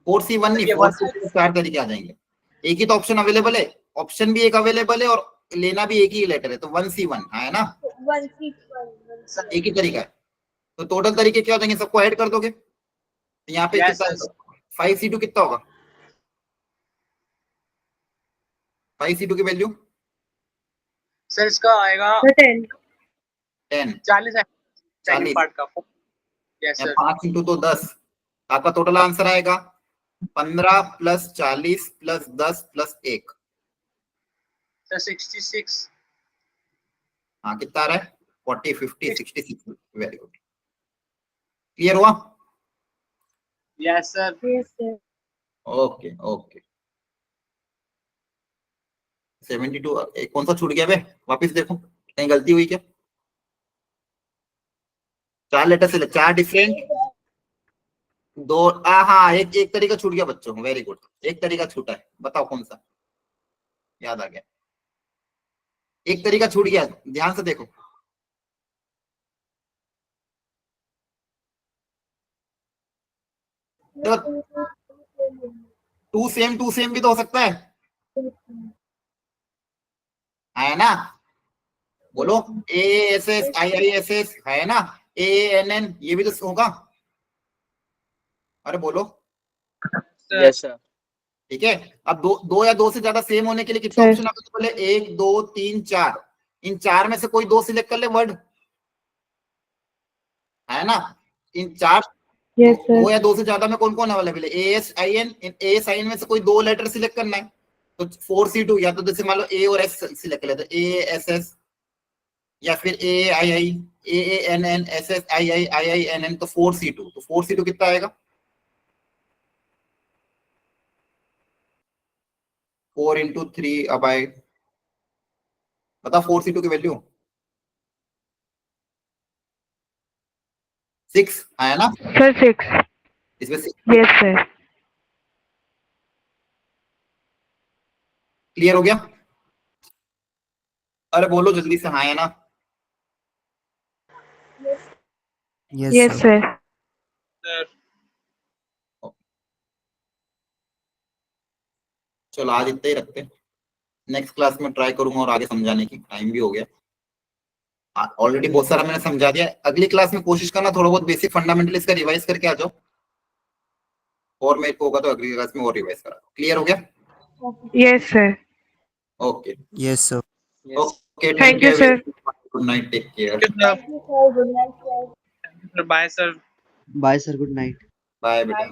4C1 नहीं, 4C2 4 तरीके आ जाएंगे। एक ही तो ऑप्शन अवेलेबल है, ऑप्शन भी एक अवेलेबल है और लेना भी एक ही लेटर है, तो 1C1 है ना? 1C1 एक ही तरीका है। तो टोटल तरीके क्या हो जाएंगे? सबको ऐड कर दोगे तो यहाँ पे Yes, कितना yes. 5C2 कितना होगा? 5C2 की वैल्यू सर इसका आएगा 10. 10 40 है 40। सेकंड पार्ट का। Yes sir. 5 इंटू तो 10, आपका टोटल आंसर आएगा 15 प्लस 40 प्लस 10 प्लस 1। सर 66। हाँ कितना आ रहा है? 40 50 66। वेरी गुड, क्लियर हुआ? Yes sir. Yes sir. Okay okay. 72 कौन सा छूट गया बे? वापिस देखो कहीं गलती हुई क्या? 4 लेटर से 4 डिफरेंट, 2 हाँ एक तरीका छूट गया बच्चों, वेरी गुड। एक तरीका छूटा है, बताओ कौन सा? याद आ गया, एक तरीका छूट गया, ध्यान से देखो। टू सेम भी तो हो सकता है ना? बोलो ASS IISS है ना? ANN ये भी तो होगा। अरे बोलो। Yes sir. ठीक है, अब दो या दो से ज्यादा सेम होने के लिए कितने Sir. ऑप्शन अवेलेबल है? 1 2 3 4। इन 4 में से कोई 2 सिलेक्ट कर ले वर्ड, है ना? इन 4 Yes sir. 2 या 2 से ज्यादा में कौन कौन अवेलेबल है? ASIN। इन ASIN में से कोई 2 लेटर सिलेक्ट करना है, तो 4C2 या तो जैसे मान लो A और S सिलेक्ट कर लेते, ASS या फिर AII AANN SSII IINN, तो 4C2। तो 4C2 कितना आएगा? 4 इंटू 3 अबाई, बता 4C2 की वैल्यू 6 है ना? Sir 6. इसमें Yes sir. क्लियर हो गया? अरे बोलो जल्दी से, हाँ है ना? Yes sir. चलो आज इतना ही रखते हैं, नेक्स्ट क्लास में ट्राई करूंगा और आगे समझाने की, टाइम भी हो गया। ऑलरेडी बहुत सारा मैंने समझा दिया। अगली क्लास में कोशिश करना थोड़ा बहुत बेसिक फंडामेंटल इसका रिवाइज करके आ जाओ, और मेरे को होगा तो अगली क्लास में और रिवाइज करा। क्लियर हो गया? Yes sir. Okay Yes sir. Okay, Thank you, sir. Good night, take care, Thank you sir, good night sir. Bye sir. Bye sir. Good night. Bye बेटा।